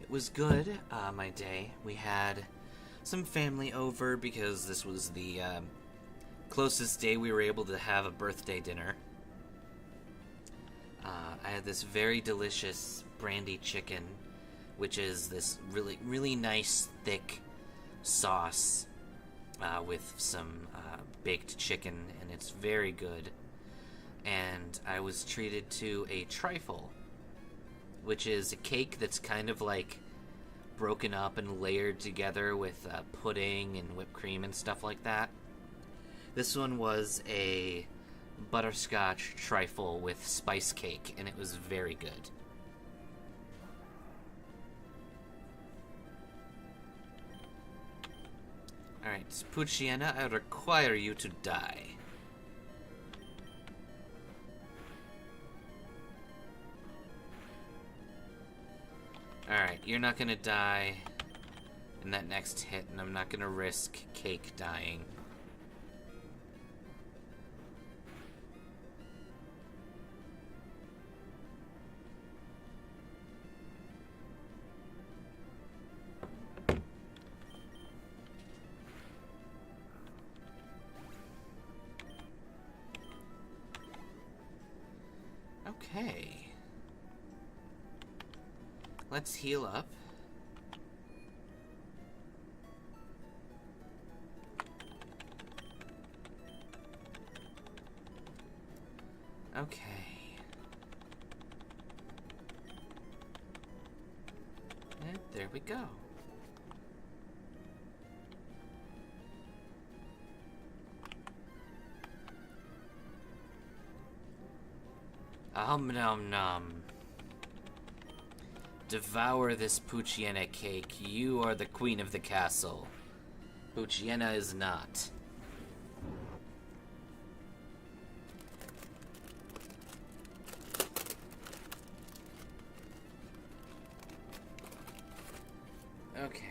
It was good, my day. We had some family over because this was the closest day we were able to have a birthday dinner. I had this very delicious brandy chicken, which is this really nice thick sauce with some baked chicken, and it's very good. And I was treated to a trifle, which is a cake that's kind of like broken up and layered together with pudding and whipped cream and stuff like that. This one was a butterscotch trifle with spice cake, and it was very good. Alright, Poochyena, I require you to die. Alright, you're not gonna die in that next hit, and I'm not gonna risk Cake dying. Okay. Let's heal up. Okay. And there we go. Nom nom. Devour this Poochyena cake. You are the queen of the castle. Poochyena is not. Okay.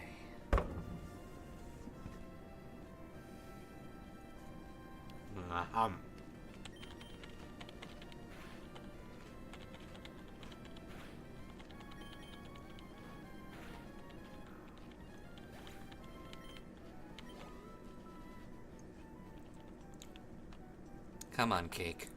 Come on, Cake.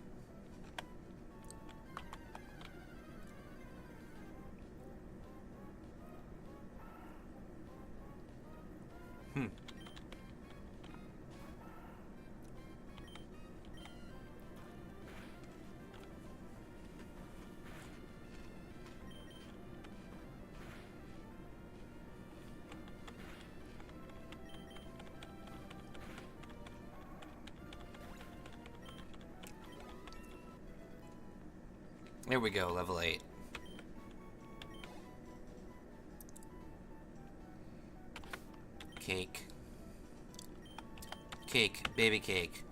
There we go, level 8. Cake. Cake, baby Cake.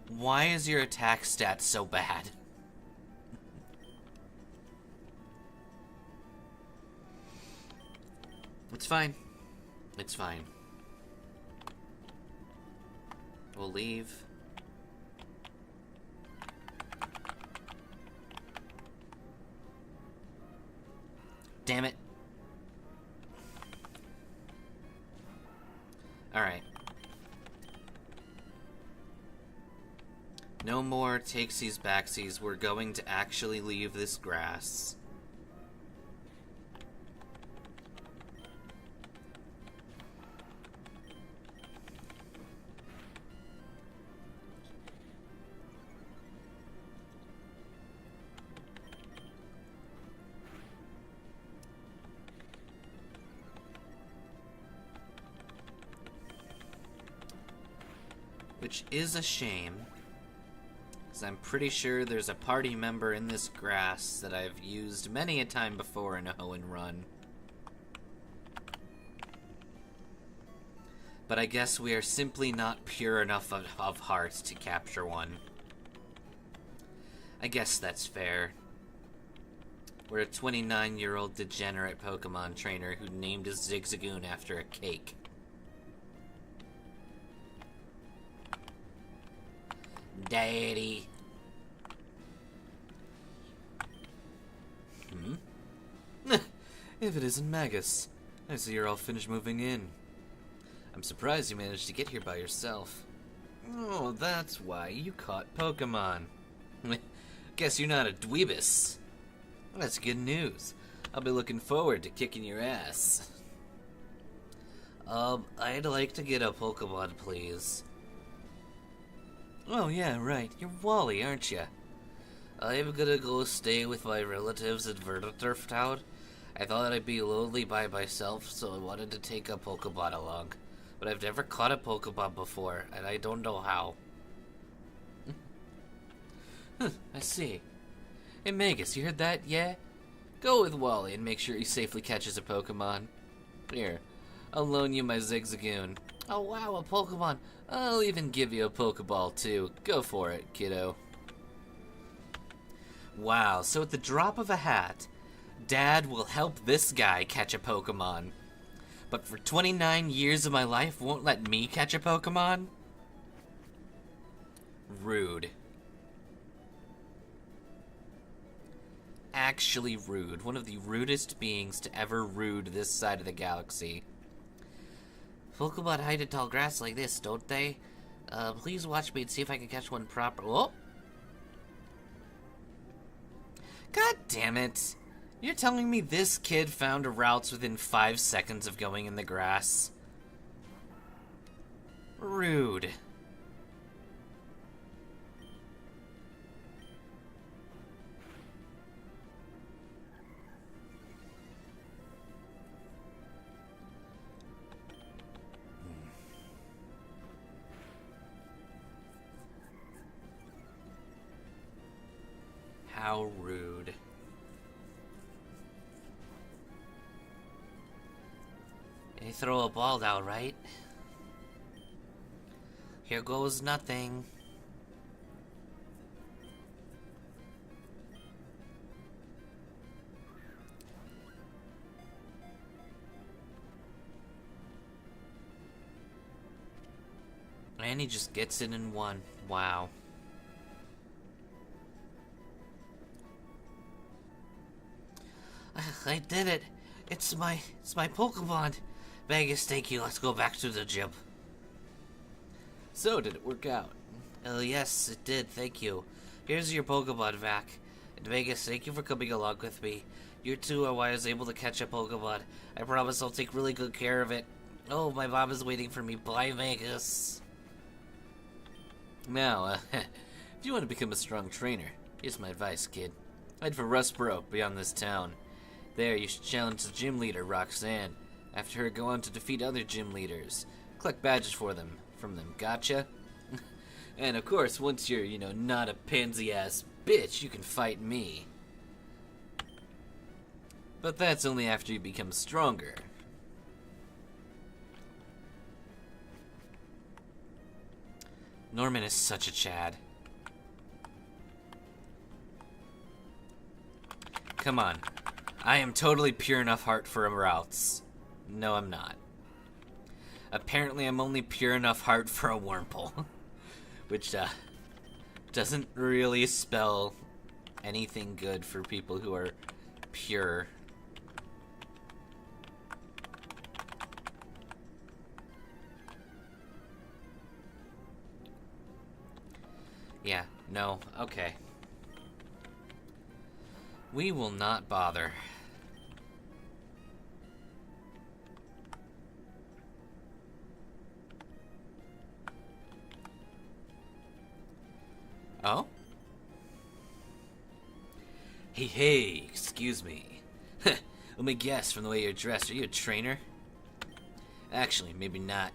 Why is your attack stat so bad? It's fine. It's fine. We'll leave. Damn it. Alright. No more takesies backsies. We're going to actually leave this grass. Which is a shame, because I'm pretty sure there's a party member in this grass that I've used many a time before in a Hoenn run. But I guess we are simply not pure enough of heart to capture one. I guess that's fair. We're a 29-year-old degenerate Pokemon trainer who named his Zigzagoon after a cake. Daddy. If it isn't Magus. I see you're all finished moving in. I'm surprised you managed to get here by yourself. Oh, that's why you caught Pokemon. Guess you're not a dweebus. That's good news. I'll be looking forward to kicking your ass. I'd like to get a Pokemon, please. Oh, yeah, right. You're Wally, aren't you? I'm gonna go stay with my relatives in Verturf Town. I thought I'd be lonely by myself, so I wanted to take a Pokemon along. But I've never caught a Pokemon before, and I don't know how. I see. Hey, Magus, you heard that, yeah? Go with Wally and make sure he safely catches a Pokemon. Here, I'll loan you my Zigzagoon. Oh, wow, a Pokemon. I'll even give you a Pokeball, too. Go for it, kiddo. Wow, so at the drop of a hat, Dad will help this guy catch a Pokemon. But for 29 years of my life, won't let me catch a Pokemon? Rude. Actually rude. One of the rudest beings to ever rude this side of the galaxy. Pokemon hide in tall grass like this, don't they? Please watch me and see if I can catch one proper. Oh! God damn it! You're telling me this kid found a route within 5 seconds of going in the grass? Rude. How rude. You throw a ball down, right? Here goes nothing. And he just gets it in one. Wow. I did it. It's my Pokemon. Vegas, thank you. Let's go back to the gym. So, did it work out? Yes, it did. Thank you. Here's your Pokemon back. And Vegas, thank you for coming along with me. You two are why I was able to catch a Pokemon. I promise I'll take really good care of it. Oh, my mom is waiting for me. Bye, Vegas. Now, if you want to become a strong trainer, here's my advice, kid. Head for Rustboro, beyond this town. There, you should challenge the gym leader, Roxanne. After her, go on to defeat other gym leaders. Collect badges from them, gotcha? And of course, once you're, not a pansy-ass bitch, you can fight me. But that's only after you become stronger. Norman is such a Chad. Come on. I am totally pure enough heart for routes. No, I'm not. Apparently, I'm only pure enough heart for a Wurmple. Which, doesn't really spell anything good for people who are pure. Yeah, no, okay. We will not bother. Oh? Hey, excuse me. Let me guess, from the way you're dressed, are you a trainer? Actually, maybe not.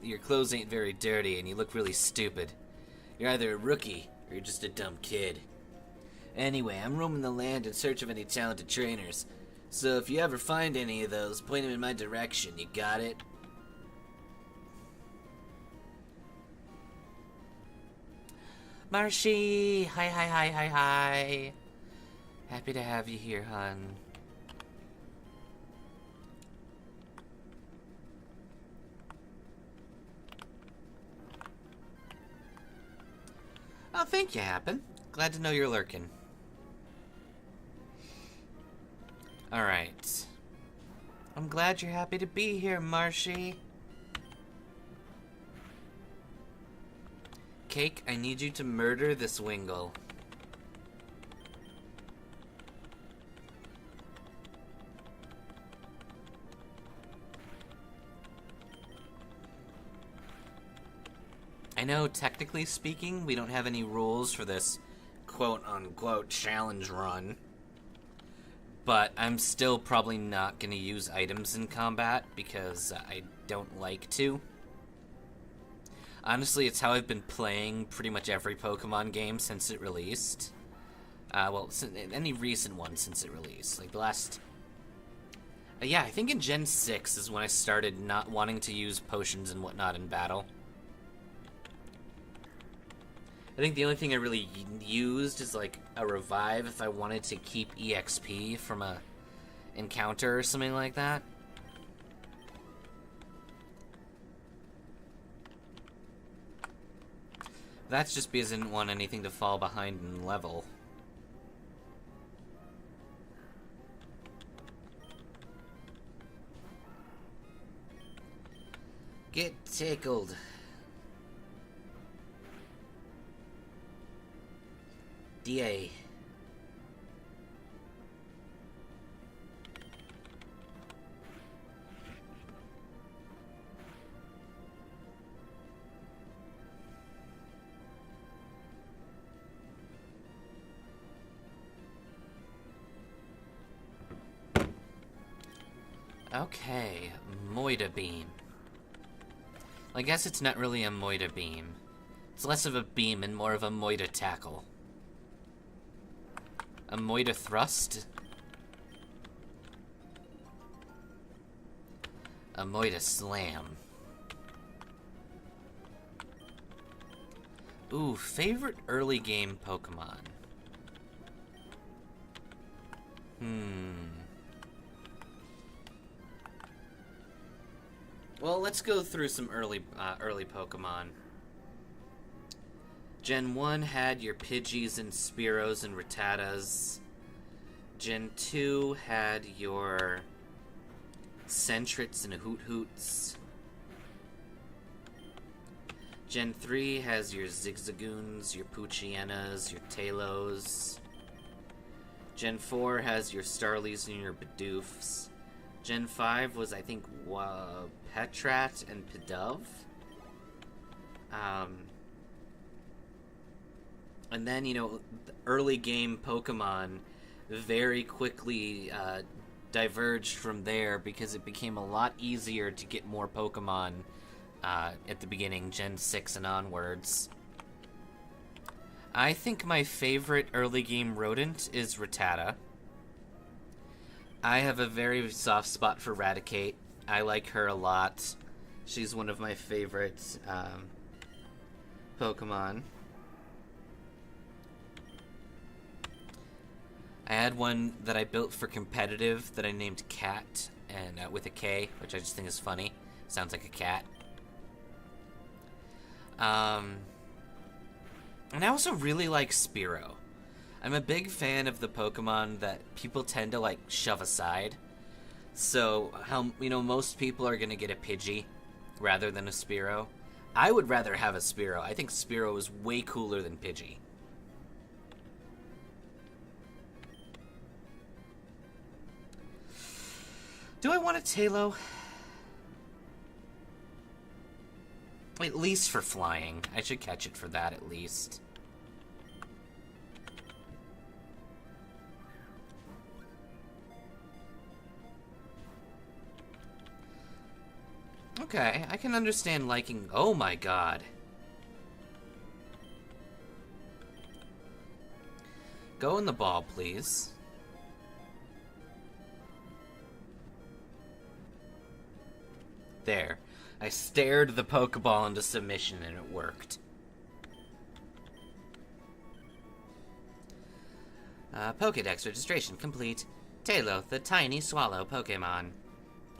Your clothes ain't very dirty and you look really stupid. You're either a rookie or you're just a dumb kid. Anyway, I'm roaming the land in search of any talented trainers. So if you ever find any of those, point them in my direction. You got it? Marshy! Hi. Happy to have you here, hon. Oh, thank you, Happen. Glad to know you're lurking. Alright. I'm glad you're happy to be here, Marshy. Cake, I need you to murder this Wingle. I know, technically speaking, we don't have any rules for this quote-unquote challenge run. But I'm still probably not going to use items in combat because I don't like to. Honestly, it's how I've been playing pretty much every Pokemon game since it released. Well, any recent one since it released. Like the last... yeah, I think in Gen 6 is when I started not wanting to use potions and whatnot in battle. I think the only thing I really used is like a revive if I wanted to keep EXP from a encounter or something like that. That's just because I didn't want anything to fall behind in level. Get tickled. DA. Okay, Moida Beam. I guess it's not really a Moida Beam. It's less of a beam and more of a Moida Tackle. A Moida Thrust? A Moida Slam. Ooh, favorite early game Pokemon. Well, let's go through some early Pokemon. Gen 1 had your Pidgeys and Spearows and Rattatas. Gen 2 had your Sentrets and Hoothoots. Gen 3 has your Zigzagoons, your Poochyenas, your Talos. Gen 4 has your Starlies and your Bidoofs. Gen 5 was, I think, Petrat and Pidove. And then, you know, the early game Pokemon very quickly diverged from there because it became a lot easier to get more Pokemon at the beginning, Gen 6 and onwards. I think my favorite early game rodent is Rattata. I have a very soft spot for Raticate. I like her a lot. She's one of my favorite Pokemon. I had one that I built for competitive that I named Cat, and with a K, which I just think is funny. Sounds like a cat. And I also really like Spearow. I'm a big fan of the Pokemon that people tend to, like, shove aside. So, most people are going to get a Pidgey rather than a Spearow. I would rather have a Spearow. I think Spearow is way cooler than Pidgey. Do I want a Talo? At least for flying. I should catch it for that, at least. Okay, I can understand liking... Oh my god. Go in the ball, please. There. I stared the Pokeball into submission and it worked. Pokédex registration complete. Talo, the tiny swallow Pokémon.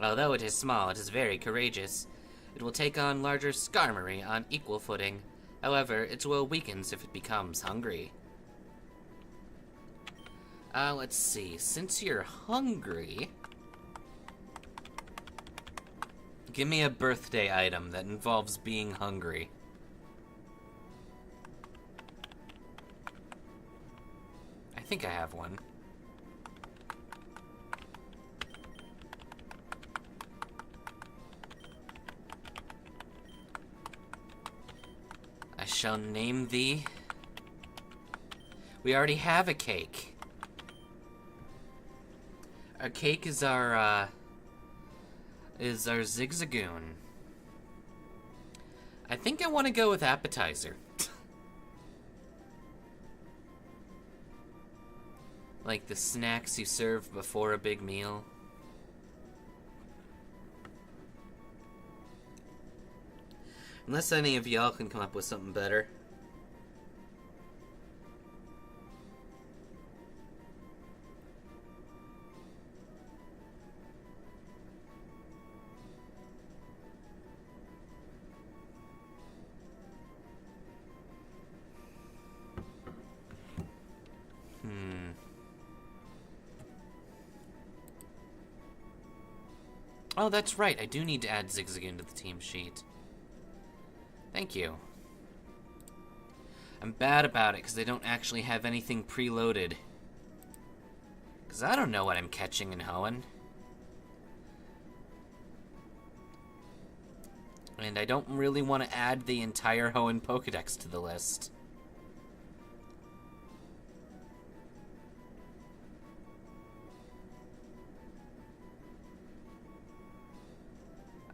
Although it is small, it is very courageous. It will take on larger Skarmory on equal footing. However, its will weakens if it becomes hungry. Let's see. Since you're hungry... Give me a birthday item that involves being hungry. I think I have one. I shall name thee. We already have a cake. Our cake is our Zigzagoon. I think I want to go with appetizer. Like the snacks you serve before a big meal. Unless any of y'all can come up with something better. Oh, that's right. I do need to add Zigzagoon to the team sheet. Thank you. I'm bad about it because they don't actually have anything preloaded. Because I don't know what I'm catching in Hoenn. And I don't really want to add the entire Hoenn Pokedex to the list.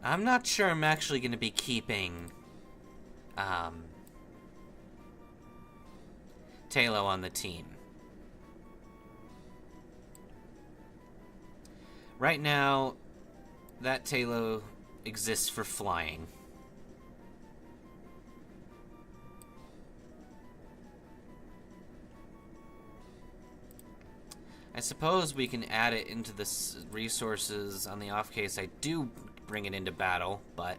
I'm not sure I'm actually going to be keeping Tailo on the team. Right now, that Tailo exists for flying. I suppose we can add it into the resources on the off case I do bring it into battle, but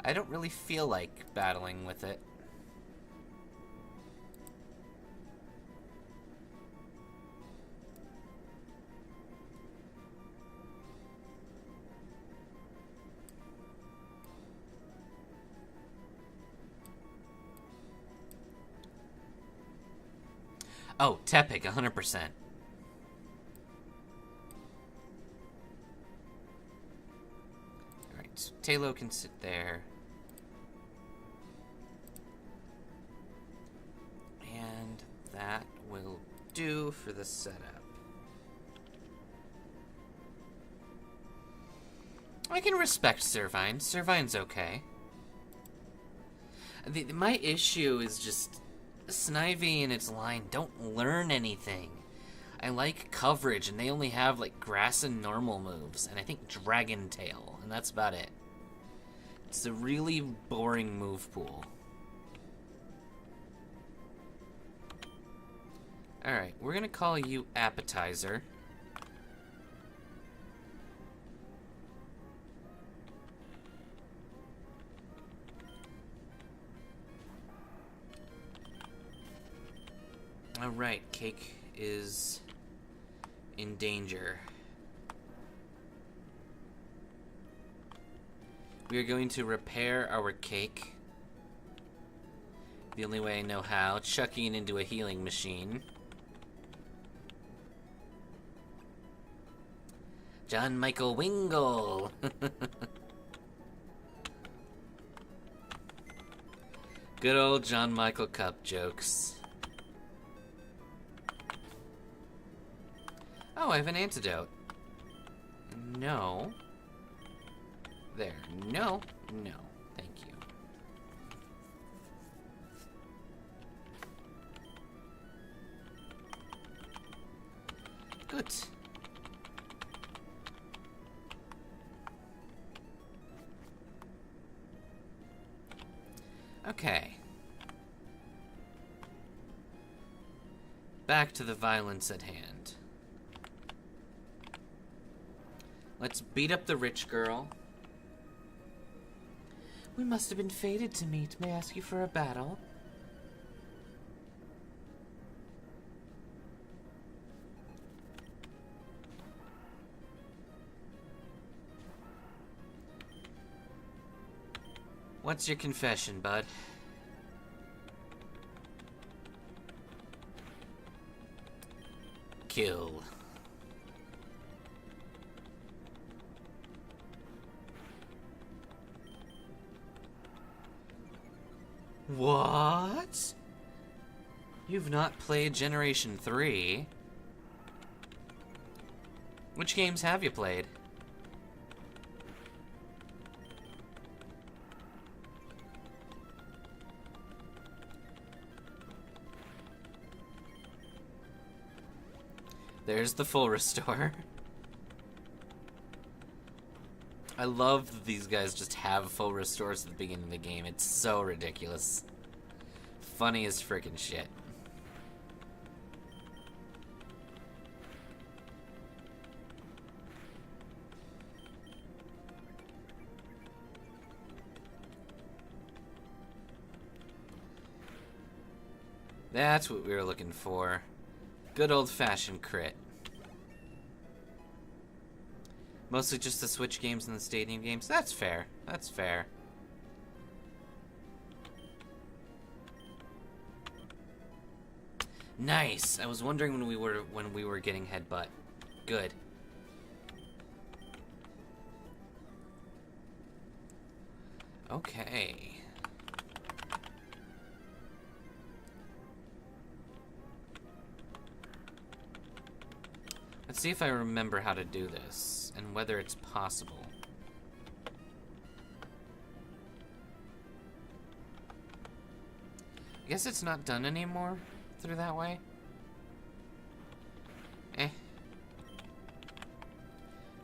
I don't really feel like battling with it. Oh, Tepig, 100%. Alright, so Tailo can sit there. And that will do for the setup. I can respect Servine. Servine's okay. My issue is just Snivy and its line don't learn anything. I like coverage, and they only have like grass and normal moves, and I think Dragon Tail, and that's about it. It's a really boring move pool. Alright, we're gonna call you Appetizer. Alright, Cake is in danger. We are going to repair our Cake. The only way I know how, chucking it into a healing machine. John Michael Wingle! Good old John Michael Cup jokes. Oh, I have an antidote. No. There. No. No. Thank you. Good. Okay. Back to the violence at hand. Let's beat up the rich girl. We must have been fated to meet. May I ask you for a battle? What's your confession, bud? Kill. What? You've not played Generation 3? Which games have you played? There's the full restore. I love that these guys just have full restores at the beginning of the game. It's so ridiculous. Funny as frickin' shit. That's what we were looking for. Good old-fashioned crit. Mostly just the Switch games and the Stadium games. That's fair. That's fair. Nice. I was wondering when we were getting headbutt. Good. Okay. Let's see if I remember how to do this, and whether it's possible. I guess it's not done anymore through that way. Eh.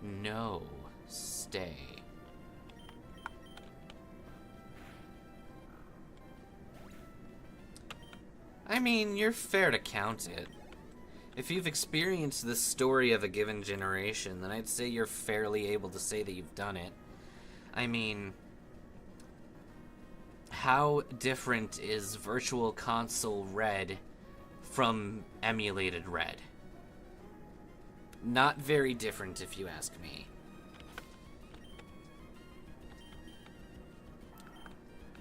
No. Stay. I mean, you're fair to count it. If you've experienced the story of a given generation, then I'd say you're fairly able to say that you've done it. I mean, how different is Virtual Console Red from emulated Red? Not very different, if you ask me.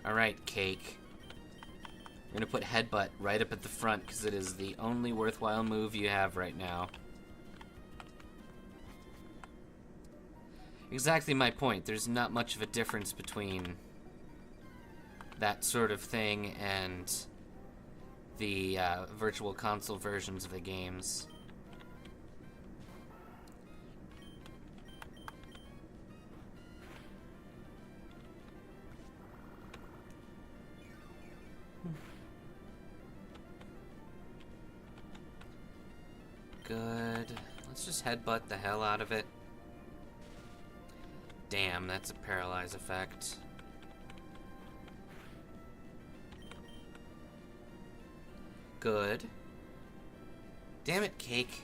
Alright, Cake. We're gonna put Headbutt right up at the front because it is the only worthwhile move you have right now. Exactly my point. There's not much of a difference between that sort of thing and the Virtual Console versions of the games. Good. Let's just headbutt the hell out of it. Damn, that's a paralyze effect. Good. Damn it, Cake.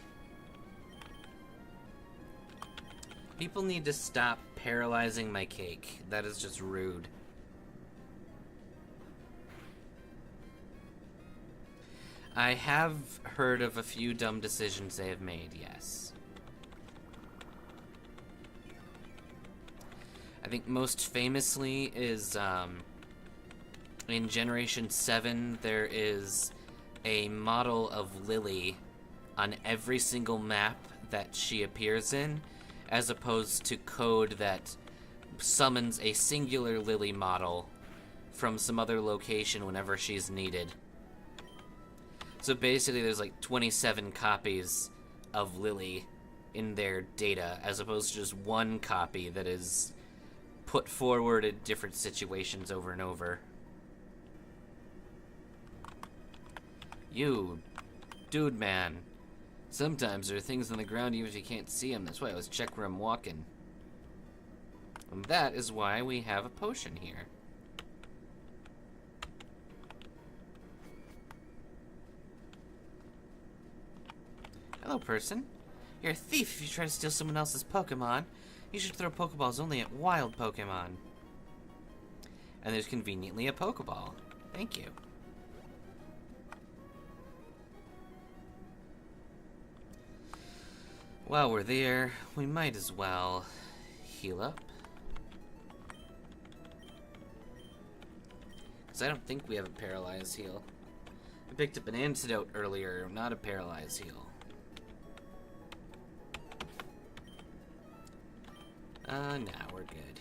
People need to stop paralyzing my Cake. That is just rude. I have heard of a few dumb decisions they have made, yes. I think most famously is, in Generation 7, there is a model of Lily on every single map that she appears in, as opposed to code that summons a singular Lily model from some other location whenever she's needed. So basically there's like 27 copies of Lily in their data, as opposed to just one copy that is put forward in different situations over and over. You, dude man. Sometimes there are things on the ground even if you can't see them. That's why I always check where I'm walking. And that is why we have a potion here. Hello, person. You're a thief if you try to steal someone else's Pokemon. You should throw Pokeballs only at wild Pokemon. And there's conveniently a Pokeball. Thank you. While we're there, we might as well heal up. Because I don't think we have a paralyzed heal. I picked up an antidote earlier, not a paralyzed heal. Nah, we're good.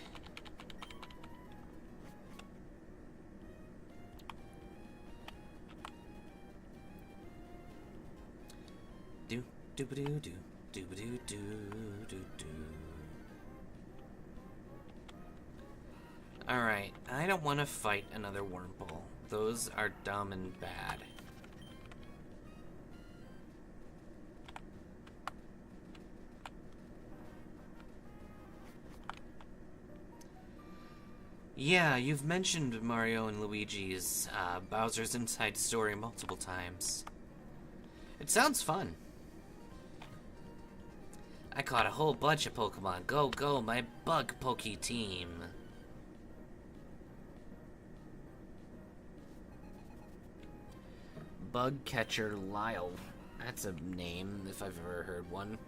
Do. Alright, I don't want to fight another Wurmple. Those are dumb and bad. Yeah, you've mentioned Mario and Luigi's Bowser's Inside Story multiple times. It sounds fun. I caught a whole bunch of Pokemon. Go, go, my bug Poke team. Bug Catcher Lyle. That's a name, if I've ever heard one.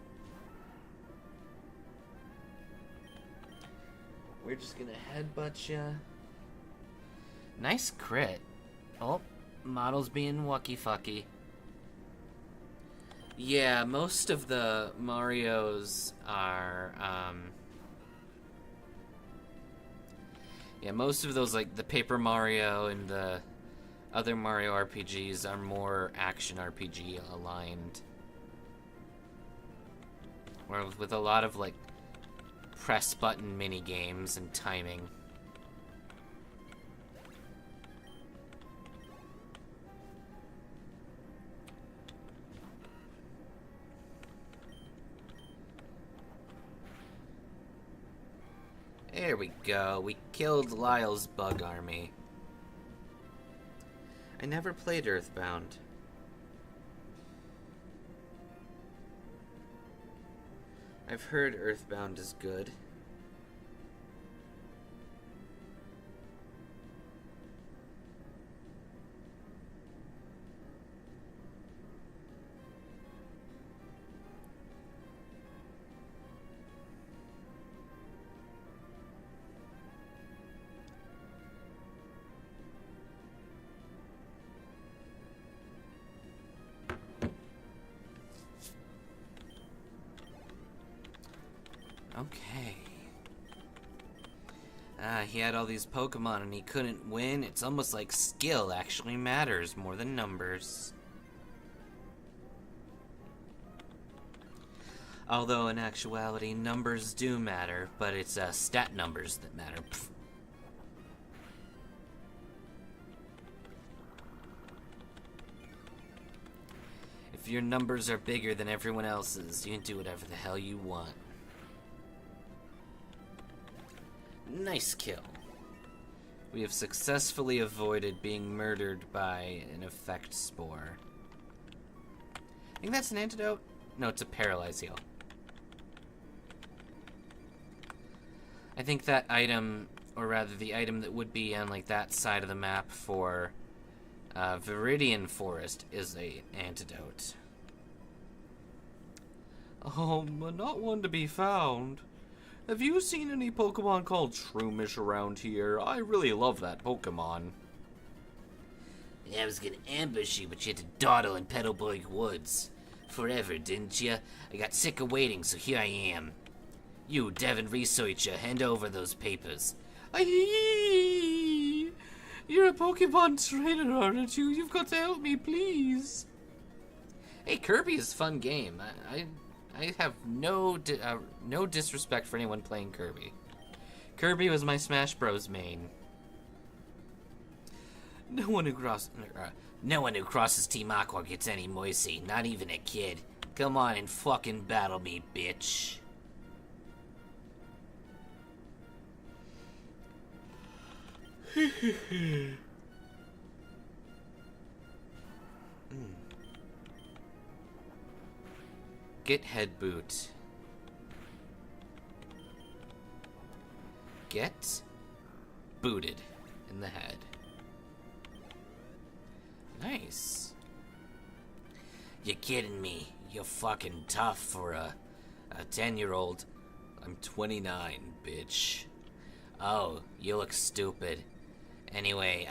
We're just gonna headbutt ya. Nice crit. Oh, model's being wucky-fucky. Yeah, most of the Marios are, yeah, most of those, like, the Paper Mario and the other Mario RPGs are more action RPG aligned. Or with a lot of, like, press button mini games and timing. There we go. We killed Lyle's bug army. I never played Earthbound. I've heard Earthbound is good. Okay. He had all these Pokemon and he couldn't win. It's almost like skill actually matters more than numbers. Although in actuality, numbers do matter, but it's stat numbers that matter. Pfft. If your numbers are bigger than everyone else's, you can do whatever the hell you want. Nice kill. We have successfully avoided being murdered by an effect spore. I think that's an antidote? No, it's a paralyze heal. I think that item, or rather the item that would be on like that side of the map for Viridian Forest is a antidote. Not one to be found. Have you seen any Pokemon called Shroomish around here? I really love that Pokemon. Yeah, I was gonna ambush you, but you had to dawdle in Petalburg Woods. Forever, didn't you? I got sick of waiting, so here I am. You, Devin Researcher, hand over those papers. Aye! You're a Pokemon trainer, aren't you? You've got to help me, please. Hey, Kirby is a fun game. I have no disrespect for anyone playing Kirby. Kirby was my Smash Bros. Main. No one who crosses Team Aqua gets any mercy, not even a kid. Come on and fucking battle me, bitch. Get head boot. Get booted in the head. Nice. You're kidding me. You're fucking tough for a 10-year-old. I'm 29, bitch. Oh, you look stupid. Anyway,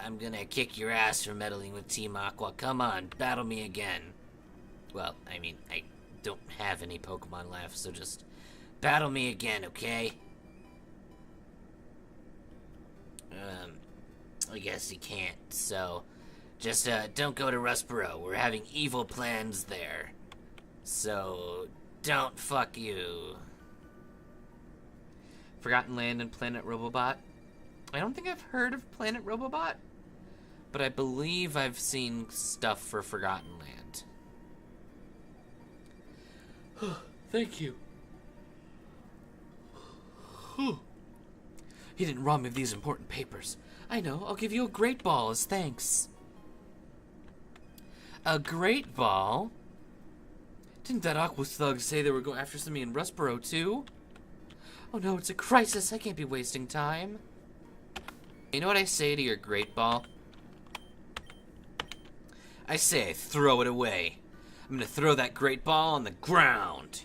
I'm gonna kick your ass for meddling with Team Aqua. Come on, battle me again. Well, I mean, I don't have any Pokemon left, so just battle me again, okay? I guess you can't, so just, don't go to Rustboro. We're having evil plans there. So, don't fuck you. Forgotten Land and Planet Robobot? I don't think I've heard of Planet Robobot, but I believe I've seen stuff for Forgotten Land. Thank you. He didn't rob me of these important papers. I know, I'll give you a great ball as thanks. A great ball? Didn't that Aqua thug say they were going after something in Rustboro too? Oh no, it's a crisis. I can't be wasting time. You know what I say to your great ball? I say throw it away. I'm gonna throw that great ball on the ground.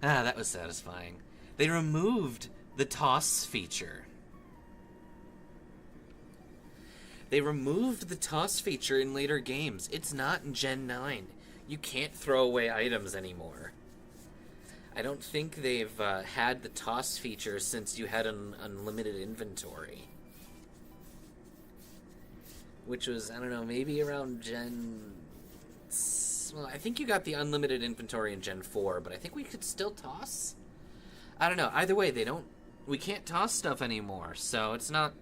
Ah, that was satisfying. They removed the toss feature. They removed the toss feature in later games. It's not in Gen 9. You can't throw away items anymore. I don't think they've had the toss feature since you had an unlimited inventory. Which was, I don't know, maybe around Gen... Well, I think you got the unlimited inventory in Gen 4, but I think we could still toss? I don't know. Either way, we can't toss stuff anymore, so it's not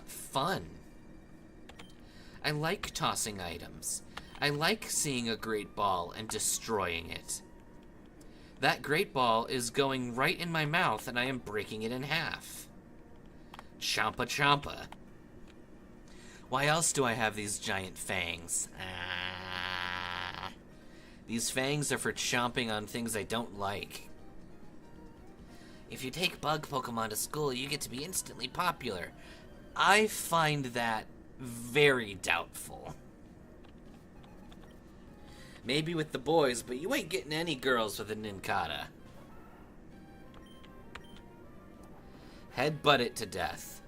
fun. I like tossing items. I like seeing a great ball and destroying it. That great ball is going right in my mouth and I am breaking it in half. Champa champa. Why else do I have these giant fangs? These fangs are for chomping on things I don't like. If you take bug Pokemon to school, you get to be instantly popular. I find that very doubtful. Maybe with the boys, but you ain't getting any girls with a Nincada. Headbutt it to death.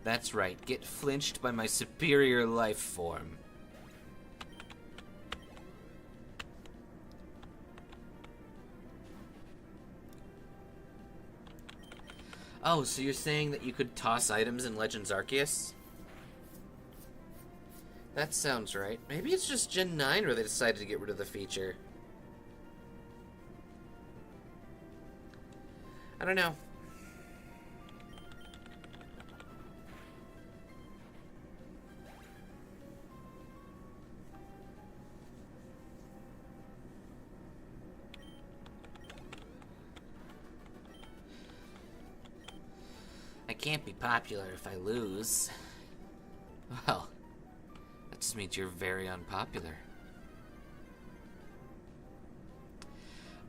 That's right, get flinched by my superior life form. Oh, so you're saying that you could toss items in Legends Arceus? That sounds right. Maybe it's just Gen 9 where they decided to get rid of the feature. I don't know. I can't be popular if I lose. Well, that just means you're very unpopular.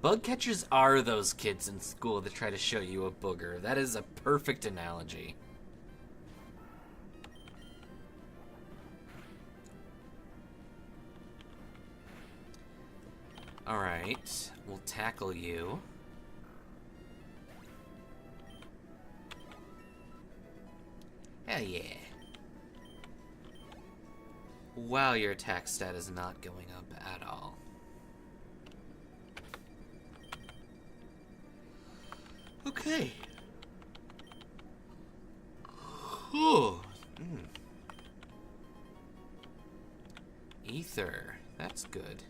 Bug catchers are those kids in school that try to show you a booger. That is a perfect analogy. Alright, we'll tackle you. Hell yeah. Wow, your attack stat is not going up at all. Okay. Oh. Ether. That's good.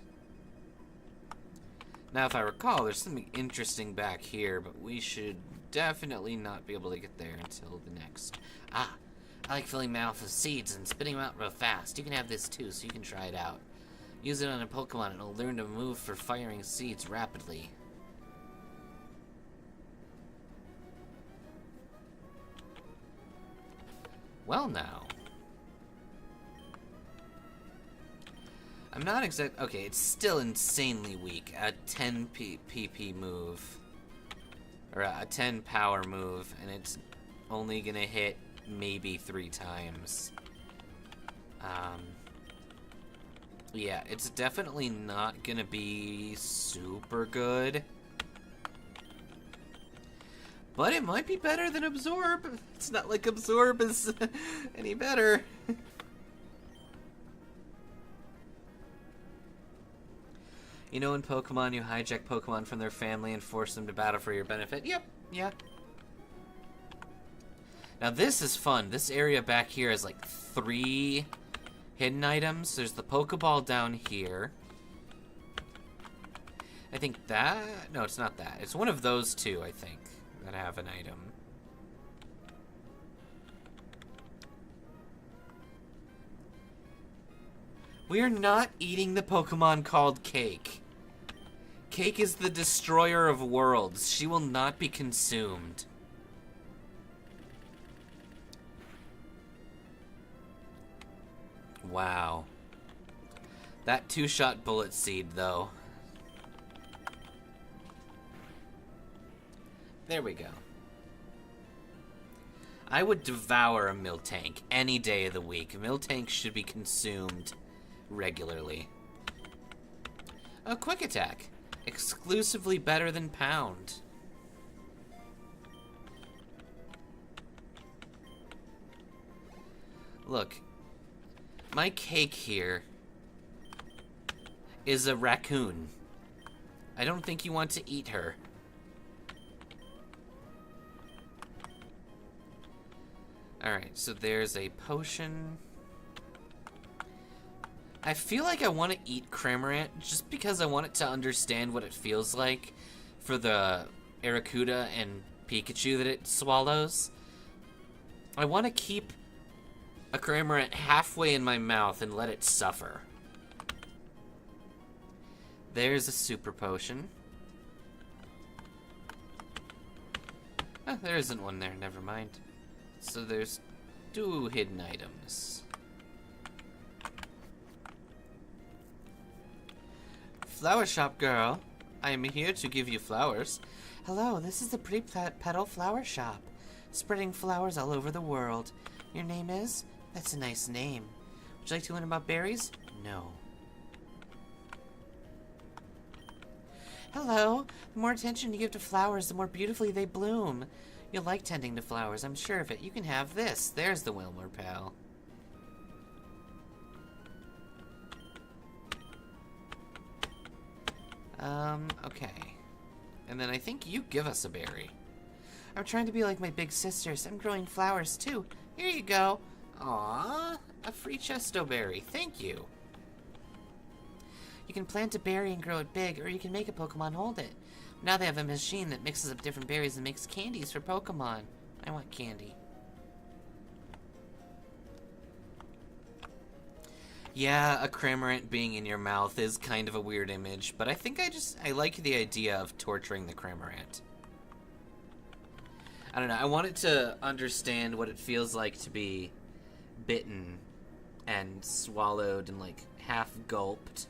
Now, if I recall, there's something interesting back here, but we should definitely not be able to get there until the next. Ah, I like filling my mouth with seeds and spitting them out real fast. You can have this too, so you can try it out. Use it on a Pokemon and it'll learn to move for firing seeds rapidly. Well now. I'm not exact. Okay, it's still insanely weak. A 10 PP move. Or a 10 power move, and it's only gonna hit maybe 3 times. Yeah, it's definitely not gonna be super good. But it might be better than Absorb. It's not like Absorb is any better. You know in Pokemon you hijack Pokemon from their family and force them to battle for your benefit? Yep, yeah. Now this is fun. This area back here has like 3 hidden items. There's the Pokeball down here. I think that... No, it's not that. It's one of those 2, I think, that have an item. We are not eating the Pokemon called Cake. Cake is the destroyer of worlds. She will not be consumed. Wow. That 2-shot bullet seed, though. There we go. I would devour a Miltank any day of the week. Miltank should be consumed regularly. Oh, Quick Attack. Exclusively better than Pound. Look. My Cake here is a raccoon. I don't think you want to eat her. Alright, so there's a potion. I feel like I want to eat Cramorant just because I want it to understand what it feels like for the Arrokuda and Pikachu that it swallows. I want to keep a Cramorant halfway in my mouth and let it suffer. There's a super potion. Oh, there isn't one there, never mind. So there's 2 hidden items. Flower shop girl, I am here to give you flowers. Hello, this is the Pretty Petal Flower Shop, spreading flowers all over the world. Your name is? That's a nice name. Would you like to learn about berries? No. Hello. The more attention you give to flowers, the more beautifully they bloom. You'll like tending to flowers, I'm sure of it. You can have this. There's the Wilmer Pal. Okay. And then I think you give us a berry. I'm trying to be like my big sisters. I'm growing flowers, too. Here you go. Aww, a free Chesto berry. Thank you. You can plant a berry and grow it big, or you can make a Pokemon hold it. Now they have a machine that mixes up different berries and makes candies for Pokemon. I want candy. Yeah, a Cramorant being in your mouth is kind of a weird image, but I think I like the idea of torturing the Cramorant. I don't know, I want it to understand what it feels like to be bitten and swallowed and like half gulped.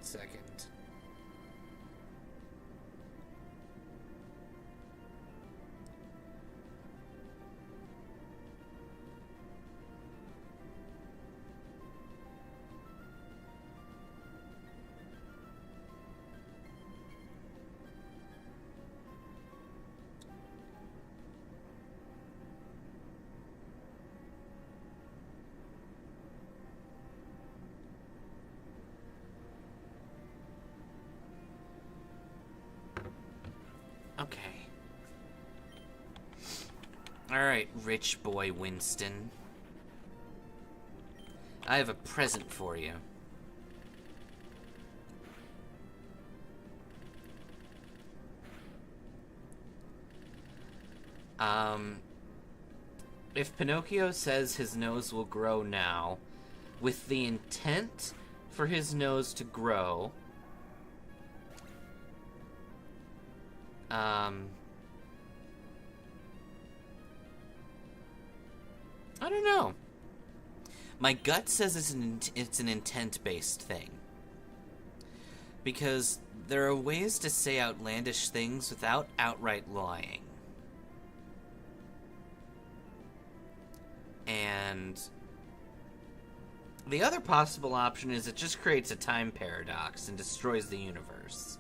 Second. Okay. Alright, rich boy Winston. I have a present for you. If Pinocchio says his nose will grow now, with the intent for his nose to grow, I don't know. My gut says it's an intent-based thing. Because there are ways to say outlandish things without outright lying. And the other possible option is it just creates a time paradox and destroys the universe.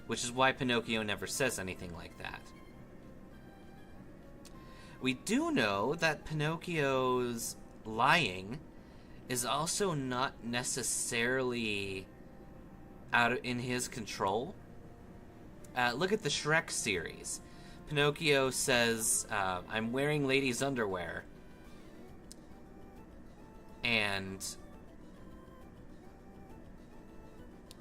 Which is why Pinocchio never says anything like that. We do know that Pinocchio's lying is also not necessarily in his control. Look at the Shrek series. Pinocchio says, I'm wearing ladies' underwear. And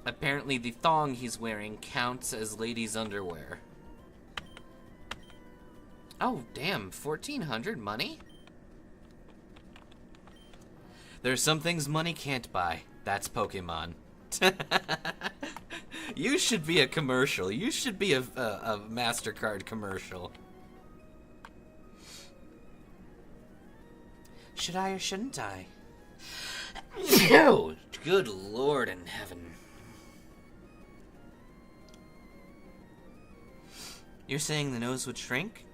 apparently the thong he's wearing counts as ladies' underwear. Oh, damn, 1,400 money? There are some things money can't buy. That's Pokemon. You should be a commercial. You should be a MasterCard commercial. Should I or shouldn't I? No! Good Lord in heaven. You're saying the nose would shrink?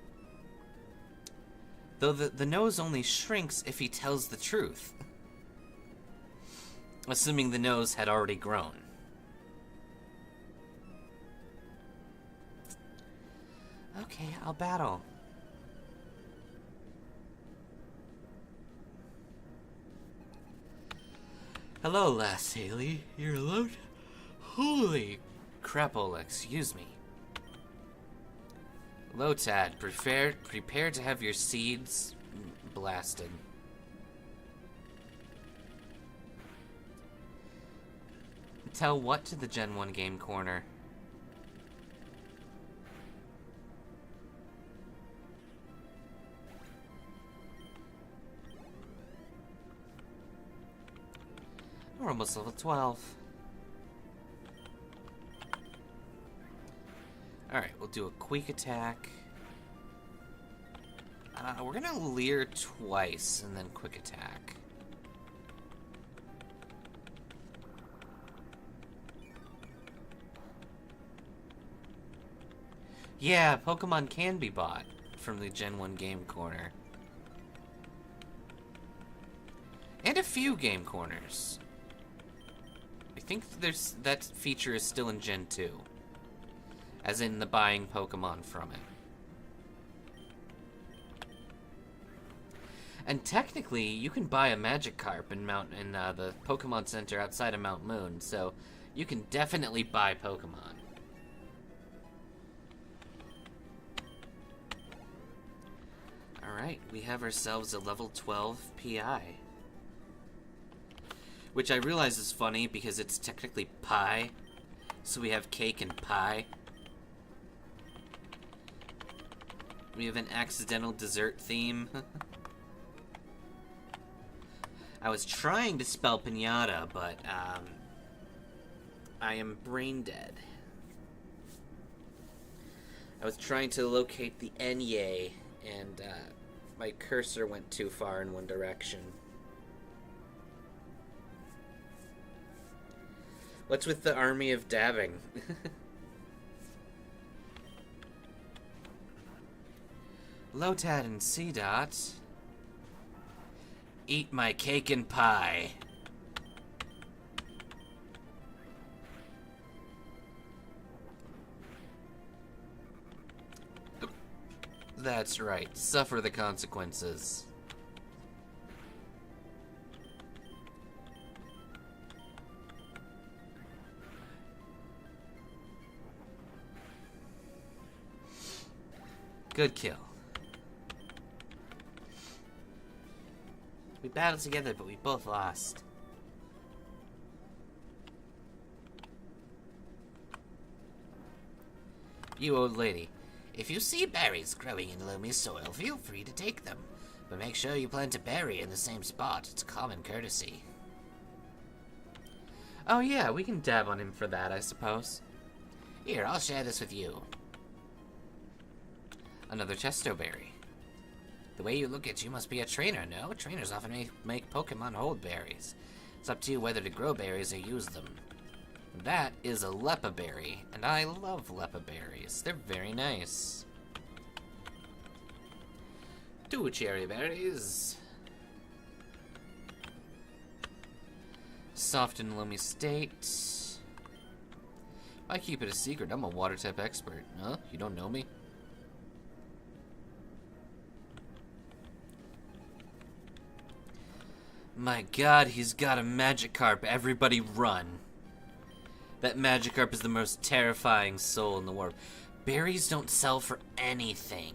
Though the nose only shrinks if he tells the truth. Assuming the nose had already grown. Okay, I'll battle. Hello, Lass Haley. You're alone? Holy crapola, excuse me. Lotad, prepare to have your seeds blasted. Tell what to the Gen 1 Game Corner? We're almost level 12. Alright, we'll do a quick attack. We're gonna leer twice and then quick attack. Yeah, Pokemon can be bought from the Gen 1 Game Corner. And a few Game Corners. I think that feature is still in Gen 2. As in the buying Pokemon from it. And technically, you can buy a Magikarp in the Pokemon Center outside of Mount Moon, so you can definitely buy Pokemon. Alright, we have ourselves a level 12 PI. Which I realize is funny because it's technically pie. So we have cake and pie. We have an accidental dessert theme. I was trying to spell pinata, but I am brain dead. I was trying to locate the Enye, and my cursor went too far in one direction. What's with the army of dabbing? Lotad and C-Dot. Eat my cake and pie. That's right. Suffer the consequences. Good kill. We battled together, but we both lost. You old lady. If you see berries growing in loamy soil, feel free to take them. But make sure you plant a berry in the same spot. It's common courtesy. Oh yeah, we can dab on him for that, I suppose. Here, I'll share this with you. Another Chesto berry. The way you look at you must be a trainer, no? Trainers often make Pokemon hold berries. It's up to you whether to grow berries or use them. That is a Leppa berry, and I love Leppa berries. They're very nice. 2 cherry berries. Soft and loamy state. I keep it a secret. I'm a water type expert. Huh? You don't know me? My god, he's got a Magikarp. Everybody run. That Magikarp is the most terrifying soul in the world. Berries don't sell for anything.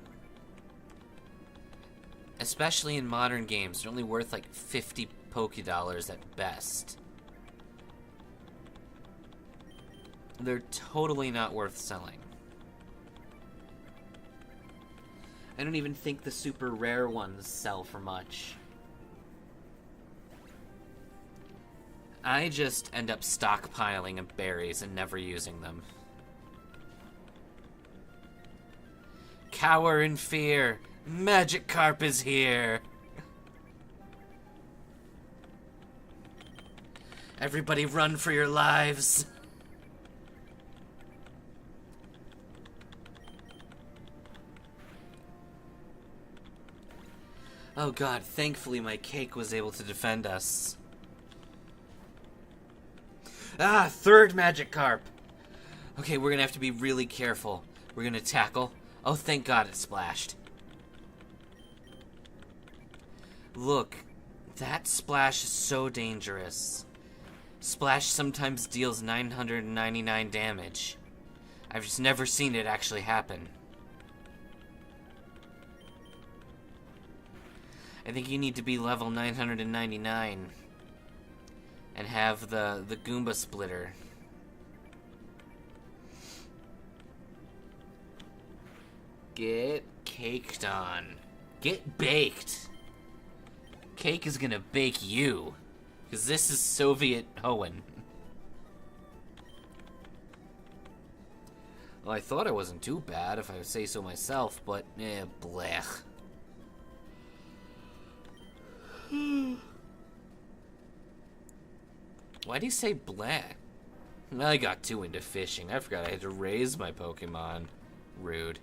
Especially in modern games. They're only worth like 50 Pokédollars at best. They're totally not worth selling. I don't even think the super rare ones sell for much. I just end up stockpiling of berries and never using them. Cower in fear! Magikarp is here! Everybody run for your lives! Oh god, thankfully my cake was able to defend us. Ah, 3rd Magikarp! Okay, we're gonna have to be really careful. We're gonna tackle. Oh, thank god it splashed. Look, that splash is so dangerous. Splash sometimes deals 999 damage. I've just never seen it actually happen. I think you need to be level 999 and have the Goomba splitter. Get caked on. Get baked. Cake is gonna bake you. Because this is Soviet Hoenn. Well, I thought I wasn't too bad, if I would say so myself, but, blech. Why do you say bleh? I got too into fishing. I forgot I had to raise my Pokemon. Rude.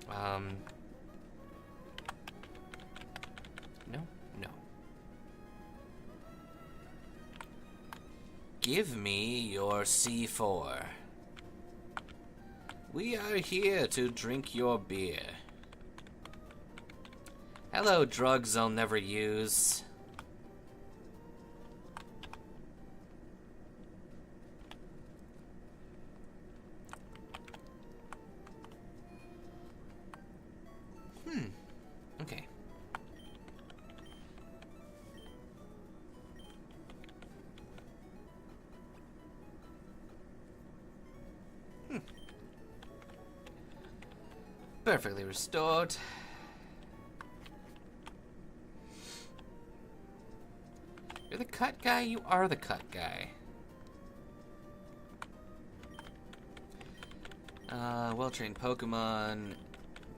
No. Give me your C4. We are here to drink your beer. Hello, drugs I'll never use. Okay. Perfectly restored. You're the cut guy? You are the cut guy. Well-trained Pokemon.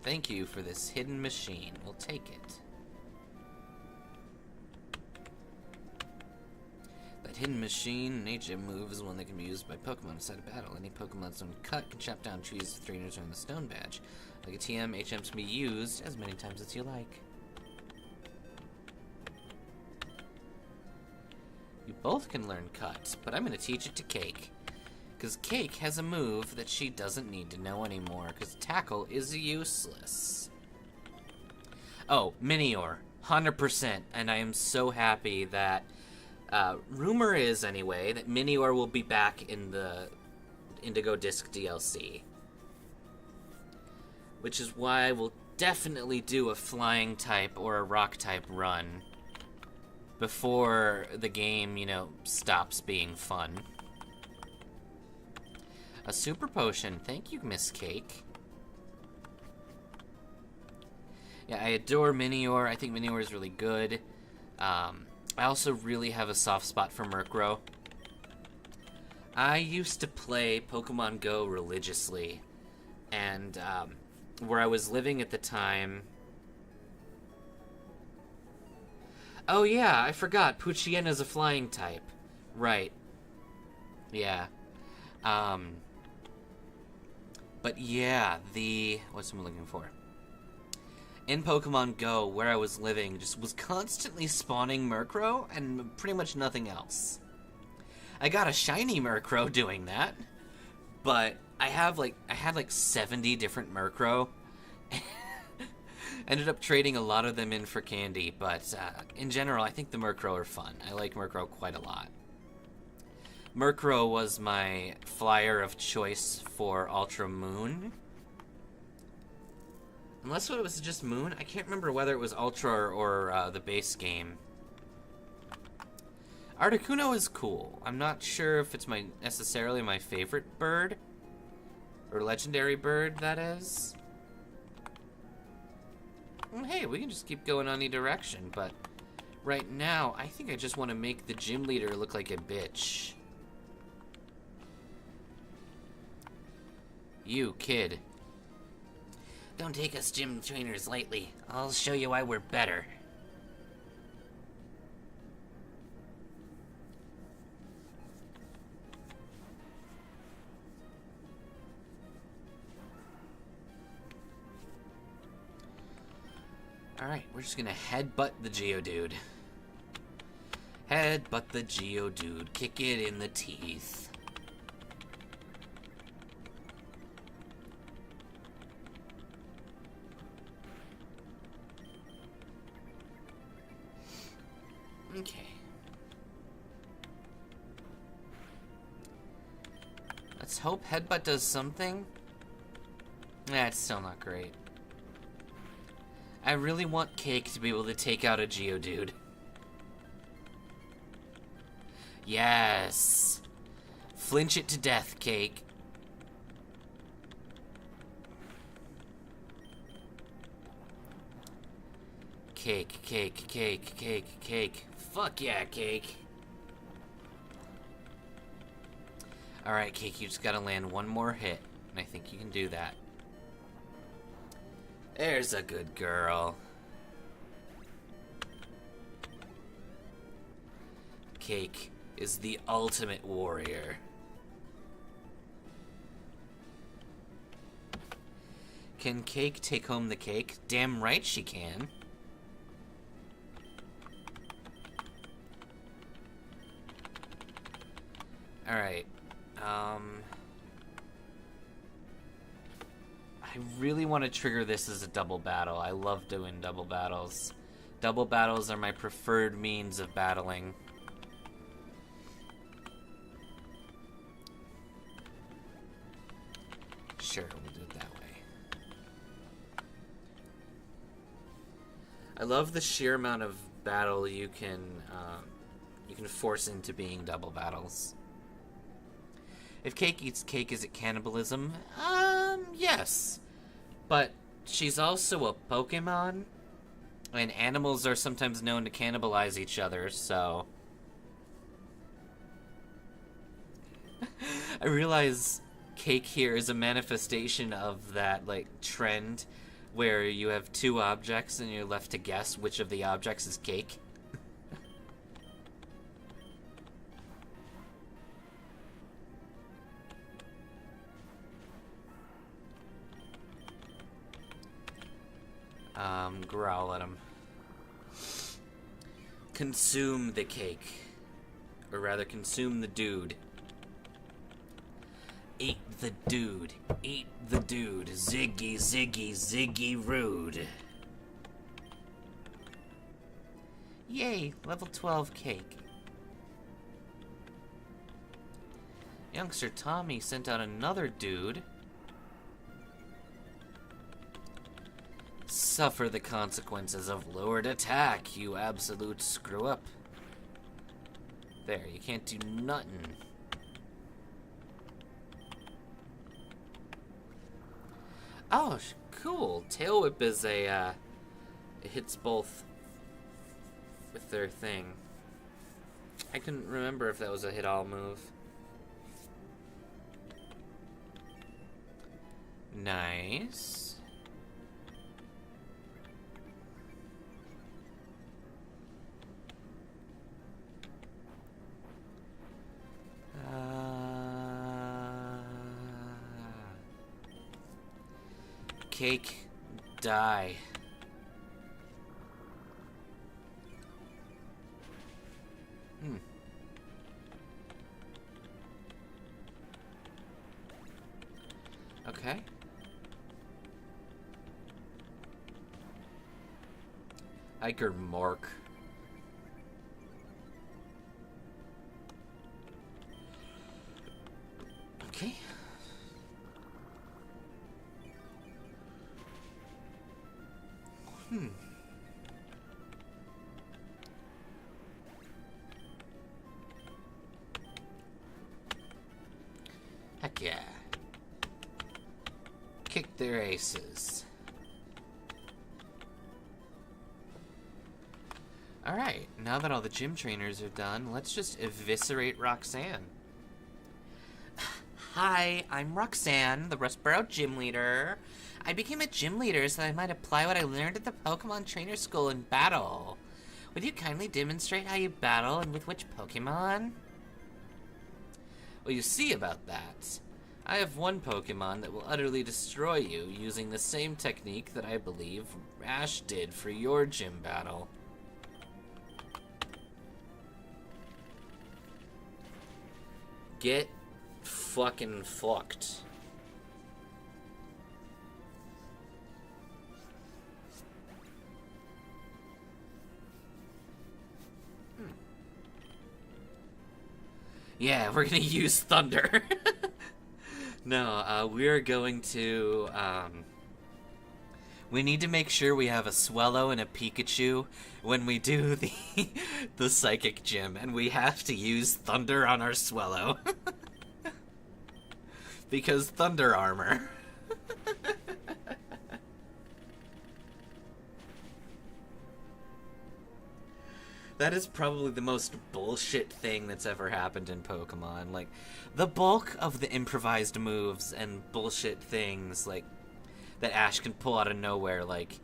Thank you for this hidden machine. We'll take it. That hidden machine, an HM move, is one that can be used by Pokemon inside a battle. Any Pokemon that's on cut can chop down trees with trainers earn the stone badge. Like a TM, HMs can be used as many times as you like. You both can learn cut, but I'm going to teach it to Cake. Because Cake has a move that she doesn't need to know anymore, because Tackle is useless. Oh, Minior, 100%, and I am so happy that, rumor is, anyway, that Minior will be back in the Indigo Disc DLC. Which is why I will definitely do a flying type or a rock type run before the game, stops being fun. A super potion. Thank you, Miss Cake. Yeah, I adore Minior. I think Minior is really good. I also really have a soft spot for Murkrow. I used to play Pokemon Go religiously, and where I was living at the time. Oh yeah, I forgot. Poochyena's a flying type. Right. Yeah. But yeah, what's I'm looking for? In Pokemon Go, where I was living, just was constantly spawning Murkrow and pretty much nothing else. I got a shiny Murkrow doing that, but I had like 70 different Murkrow. Ended up trading a lot of them in for candy, but in general, I think the Murkrow are fun. I like Murkrow quite a lot. Murkrow was my flyer of choice for Ultra Moon. Unless it was just Moon. I can't remember whether it was Ultra or the base game. Articuno is cool. I'm not sure if it's necessarily my favorite bird. Or legendary bird, that is. Hey, we can just keep going on any direction, but right now, I think I just want to make the gym leader look like a bitch. You, kid. Don't take us gym trainers lightly. I'll show you why we're better. Alright, we're just gonna headbutt the Geodude. Headbutt the Geodude. Kick it in the teeth. Okay. Let's hope Headbutt does something. It's still not great. I really want Cake to be able to take out a Geodude. Yes! Flinch it to death, Cake. Cake, cake, cake, cake, cake. Fuck yeah, Cake. Alright, Cake, you just gotta land one more hit. And I think you can do that. There's a good girl. Cake is the ultimate warrior. Can Cake take home the cake? Damn right she can. Alright. I really want to trigger this as a double battle. I love doing double battles. Double battles are my preferred means of battling. Sure, we'll do it that way. I love the sheer amount of battle you can force into being double battles. If Cake eats cake, is it cannibalism? Yes. But she's also a Pokemon, and animals are sometimes known to cannibalize each other, so... I realize Cake here is a manifestation of that, like, trend where you have two objects and you're left to guess which of the objects is Cake. Growl at him. Consume the cake. Or rather, consume the dude. Eat the dude. Eat the dude. Ziggy, ziggy, ziggy rude. Yay, level 12 cake. Youngster Tommy sent out another dude. Suffer the consequences of lowered attack, you absolute screw-up. There, you can't do nothing. Oh, cool. Tail Whip is it hits both with their thing. I couldn't remember if that was a hit-all move. Nice. cake, die. Okay. Hiker Mark. Okay. Heck yeah. Kick their aces. Alright, now that all the gym trainers are done, let's just eviscerate Roxanne. Hi, I'm Roxanne, the Rustboro gym leader. I became a gym leader so that I might apply what I learned at the Pokemon Trainer School in battle. Would you kindly demonstrate how you battle and with which Pokemon? Well, you see about that. I have one Pokemon that will utterly destroy you using the same technique that I believe Ash did for your gym battle. Get fucking fucked. Yeah, we're gonna use Thunder. No, we're going to, we need to make sure we have a Swellow and a Pikachu when we do the Psychic Gym, and we have to use Thunder on our Swellow. Because Thunder Armor. That is probably the most bullshit thing that's ever happened in Pokemon. Like, the bulk of the improvised moves and bullshit things, like, that Ash can pull out of nowhere, like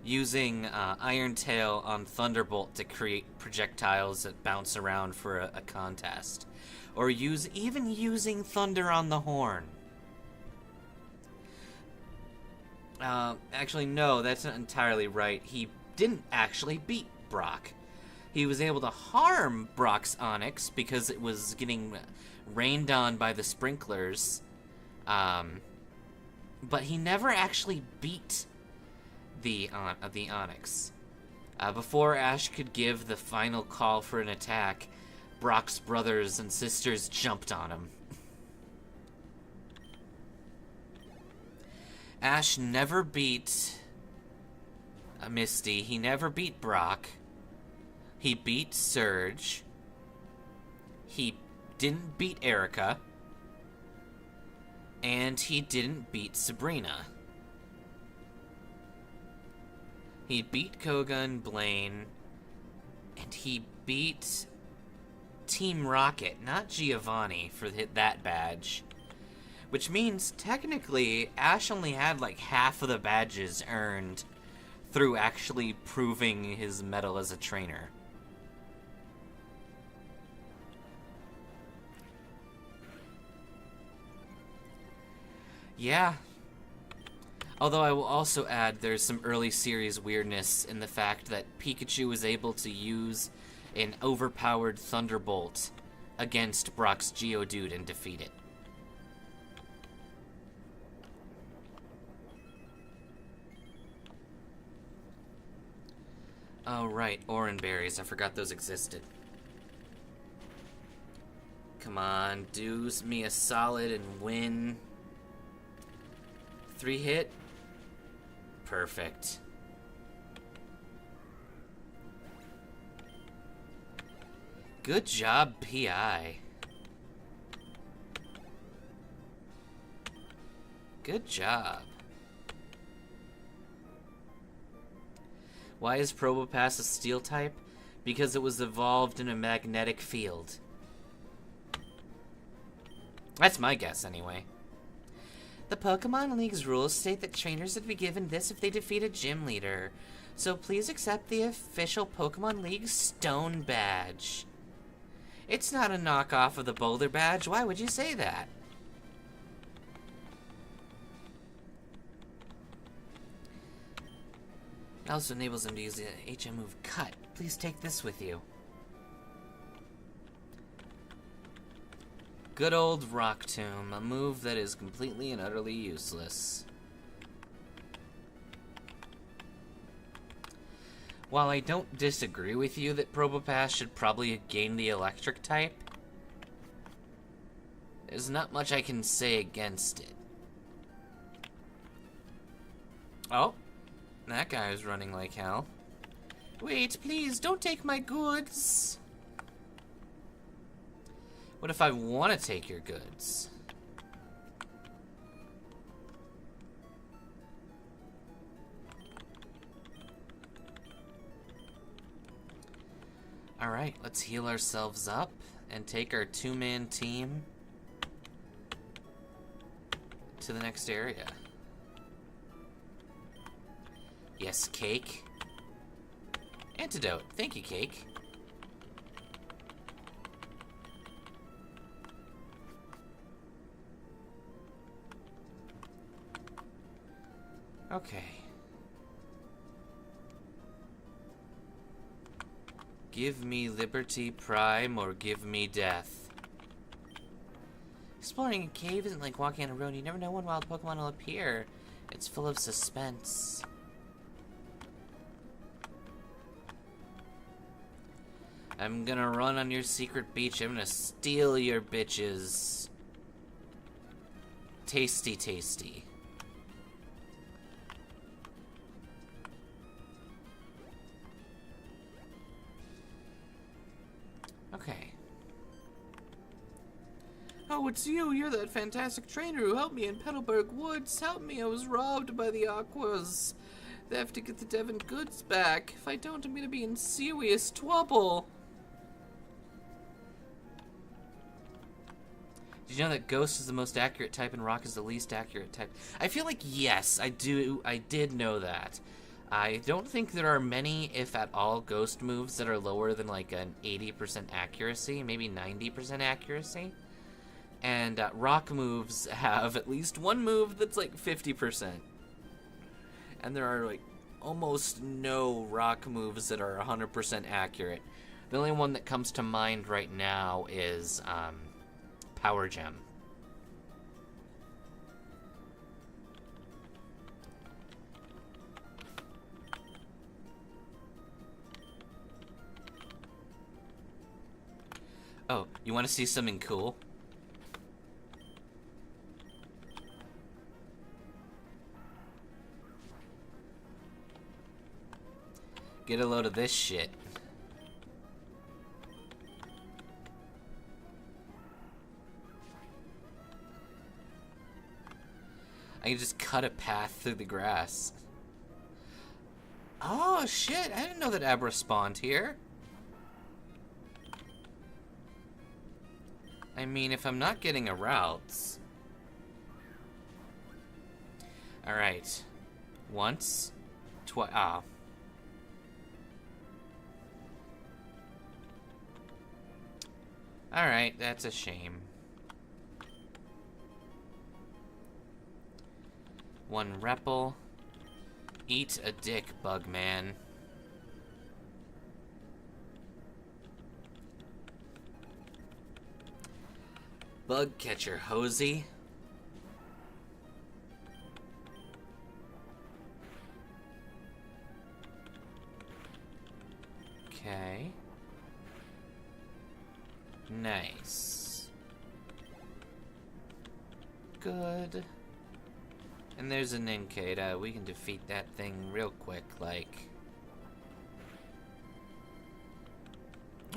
using Iron Tail on Thunderbolt to create projectiles that bounce around for a contest. Or even using Thunder on the Hoenn. Actually, no, that's not entirely right. He didn't actually beat Brock. He was able to harm Brock's Onix because it was getting rained on by the sprinklers. But he never actually beat the Onix. Before Ash could give the final call for an attack, Brock's brothers and sisters jumped on him. Ash never beat Misty. He never beat Brock. He beat Surge. He didn't beat Erica. And he didn't beat Sabrina. He beat Koga and Blaine. And he beat Team Rocket, not Giovanni, for that badge. Which means, technically, Ash only had like half of the badges earned through actually proving his mettle as a trainer. Yeah. Although I will also add there's some early series weirdness in the fact that Pikachu was able to use an overpowered Thunderbolt against Brock's Geodude and defeat it. Oh, right, Oran Berries. I forgot those existed. Come on, do me a solid and win. 3 hit? Perfect. Good job, PI. Good job. Why is Probopass a steel type? Because it was evolved in a magnetic field. That's my guess, anyway. The Pokemon League's rules state that trainers would be given this if they defeat a gym leader. So please accept the official Pokemon League Stone Badge. It's not a knockoff of the Boulder Badge. Why would you say that? also enables him to use the HM move Cut. Please take this with you. Good old Rock Tomb, a move that is completely and utterly useless. While I don't disagree with you that Probopass should probably gain the electric type, there's not much I can say against it. Oh, that guy is running like hell. Wait, please, don't take my goods. What if I want to take your goods? Alright, let's heal ourselves up and take our two-man team to the next area. Yes, Cake. Antidote. Thank you, Cake. Okay. Give me Liberty Prime or give me death. Exploring a cave isn't like walking on a road. You never know when wild Pokemon will appear. It's full of suspense. I'm gonna run on your secret beach. I'm gonna steal your bitches. Tasty, tasty. Okay. Oh, it's you. You're that fantastic trainer who helped me in Petalburg Woods. Help me. I was robbed by the Aquas. They have to get the Devon goods back. If I don't, I'm gonna be in serious trouble. Did you know that Ghost is the most accurate type and Rock is the least accurate type? I feel like yes, I did know that. I don't think there are many, if at all, Ghost moves that are lower than like an 80% accuracy, maybe 90% accuracy. And Rock moves have at least one move that's like 50%. And there are like almost no Rock moves that are 100% accurate. The only one that comes to mind right now is Power Gem. Oh, you want to see something cool? Get a load of this shit. I can just cut a path through the grass. Oh shit, I didn't know that Abra spawned here. I mean, if I'm not getting a route... Alright. Once. Twice. Ah. Alright, that's a shame. One Repple. Eat a dick, Bugman. Bug catcher, Hosey. Okay. Nice. Good. And there's a Nincada. We can defeat that thing real quick, like.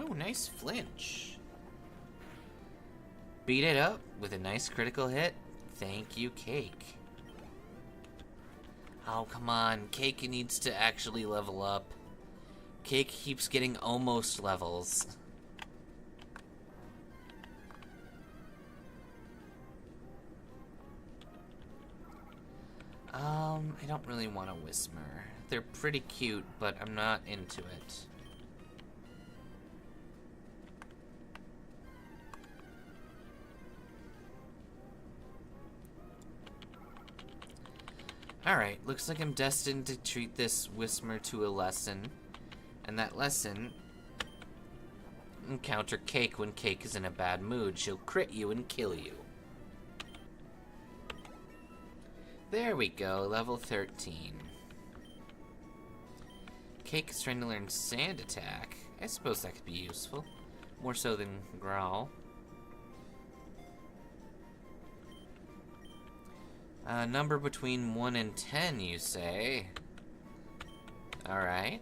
Oh, nice flinch. Beat it up with a nice critical hit. Thank you, Cake. Oh, come on. Cake needs to actually level up. Cake keeps getting almost levels. I don't really want a Whismur. They're pretty cute, but I'm not into it. Alright, looks like I'm destined to treat this Whismer to a lesson. And that lesson... encounter Cake when Cake is in a bad mood. She'll crit you and kill you. There we go, level 13. Cake is trying to learn Sand Attack. I suppose that could be useful. More so than Growl. Number between 1 and 10, you say? Alright.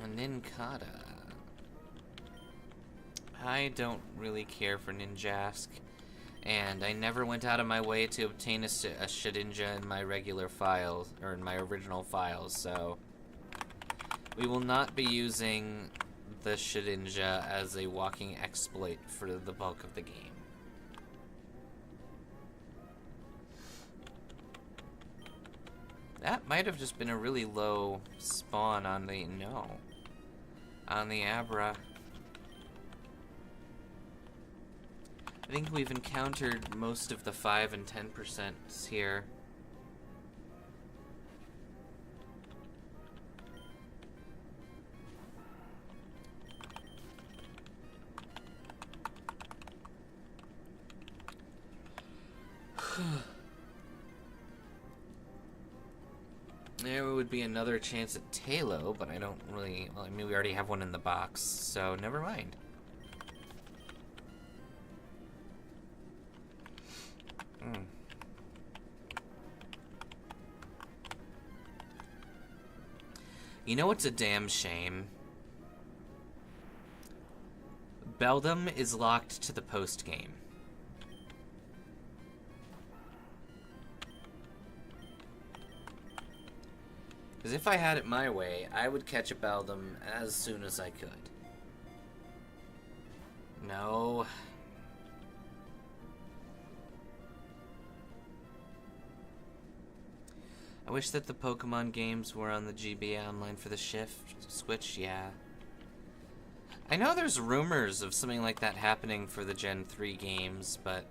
A Nincada. I don't really care for Ninjask, and I never went out of my way to obtain a Shedinja in my regular files, or in my original files, so we will not be using the Shedinja as a walking exploit for the bulk of the game. That might have just been a really low spawn on the... no. On the Abra. I think we've encountered most of the 5 and 10% here. There would be another chance at Talo, but I don't really... well, I mean, we already have one in the box, so never mind. You know what's a damn shame? Beldum is locked to the post-game. Because if I had it my way, I would catch a Beldum as soon as I could. No. I wish that the Pokemon games were on the GBA Online for the Switch, yeah. I know there's rumors of something like that happening for the Gen 3 games, but...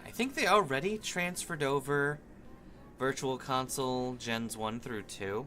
I think they already transferred over Virtual Console Gens 1 through 2.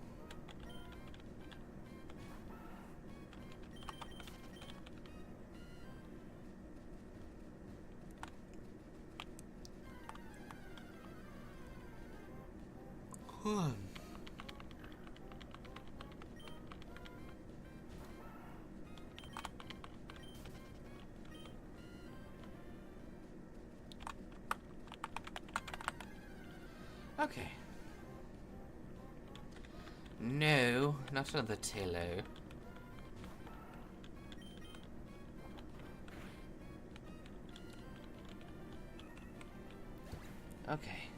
Okay. No, not another Talo. Okay.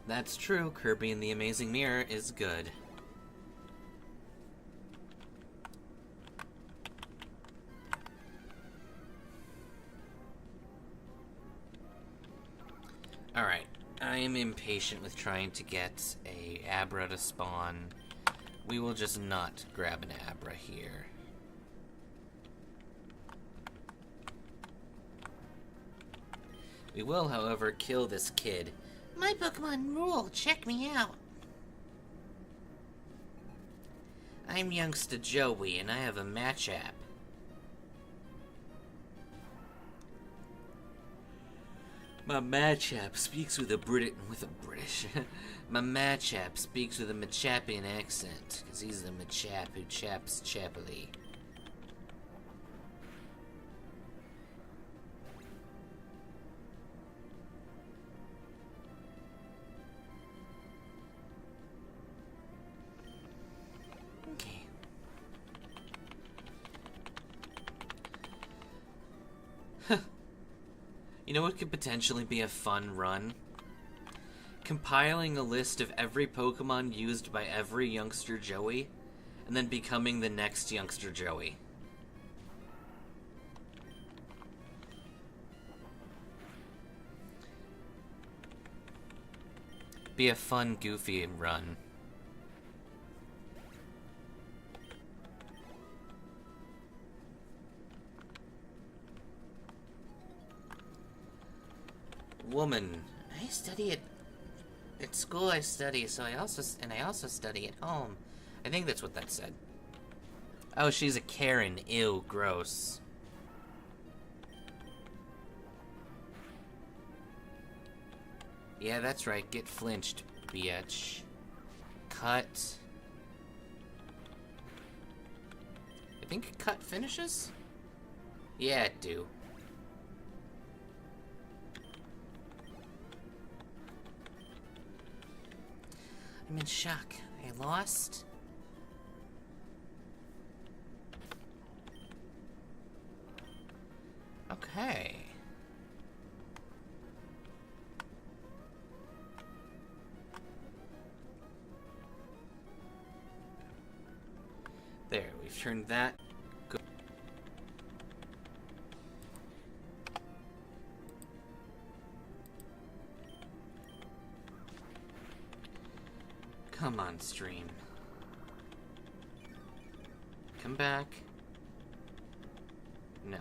That's true, Kirby and the Amazing Mirror is good. Alright, I am impatient with trying to get a Abra to spawn. We will just not grab an Abra here. We will, however, kill this kid. My Pokemon rule, check me out. I'm Youngster Joey, and I have a match app. My match app speaks with a British... My match app speaks with a Machapian accent, because he's the Machap who chaps chappily. Okay. You know what could potentially be a fun run? Compiling a list of every Pokemon used by every Youngster Joey, and then becoming the next Youngster Joey. Be a fun, goofy run. Woman. I study at school. I study, so I also study at home. I think that's what that said. Oh, she's a Karen. Ew, gross. Yeah, that's right. Get flinched, bitch. Cut. I think cut finishes? Yeah, it do. I'm in shock. I lost? Okay. There, we've turned that. Good. Come on, stream. Come back. No.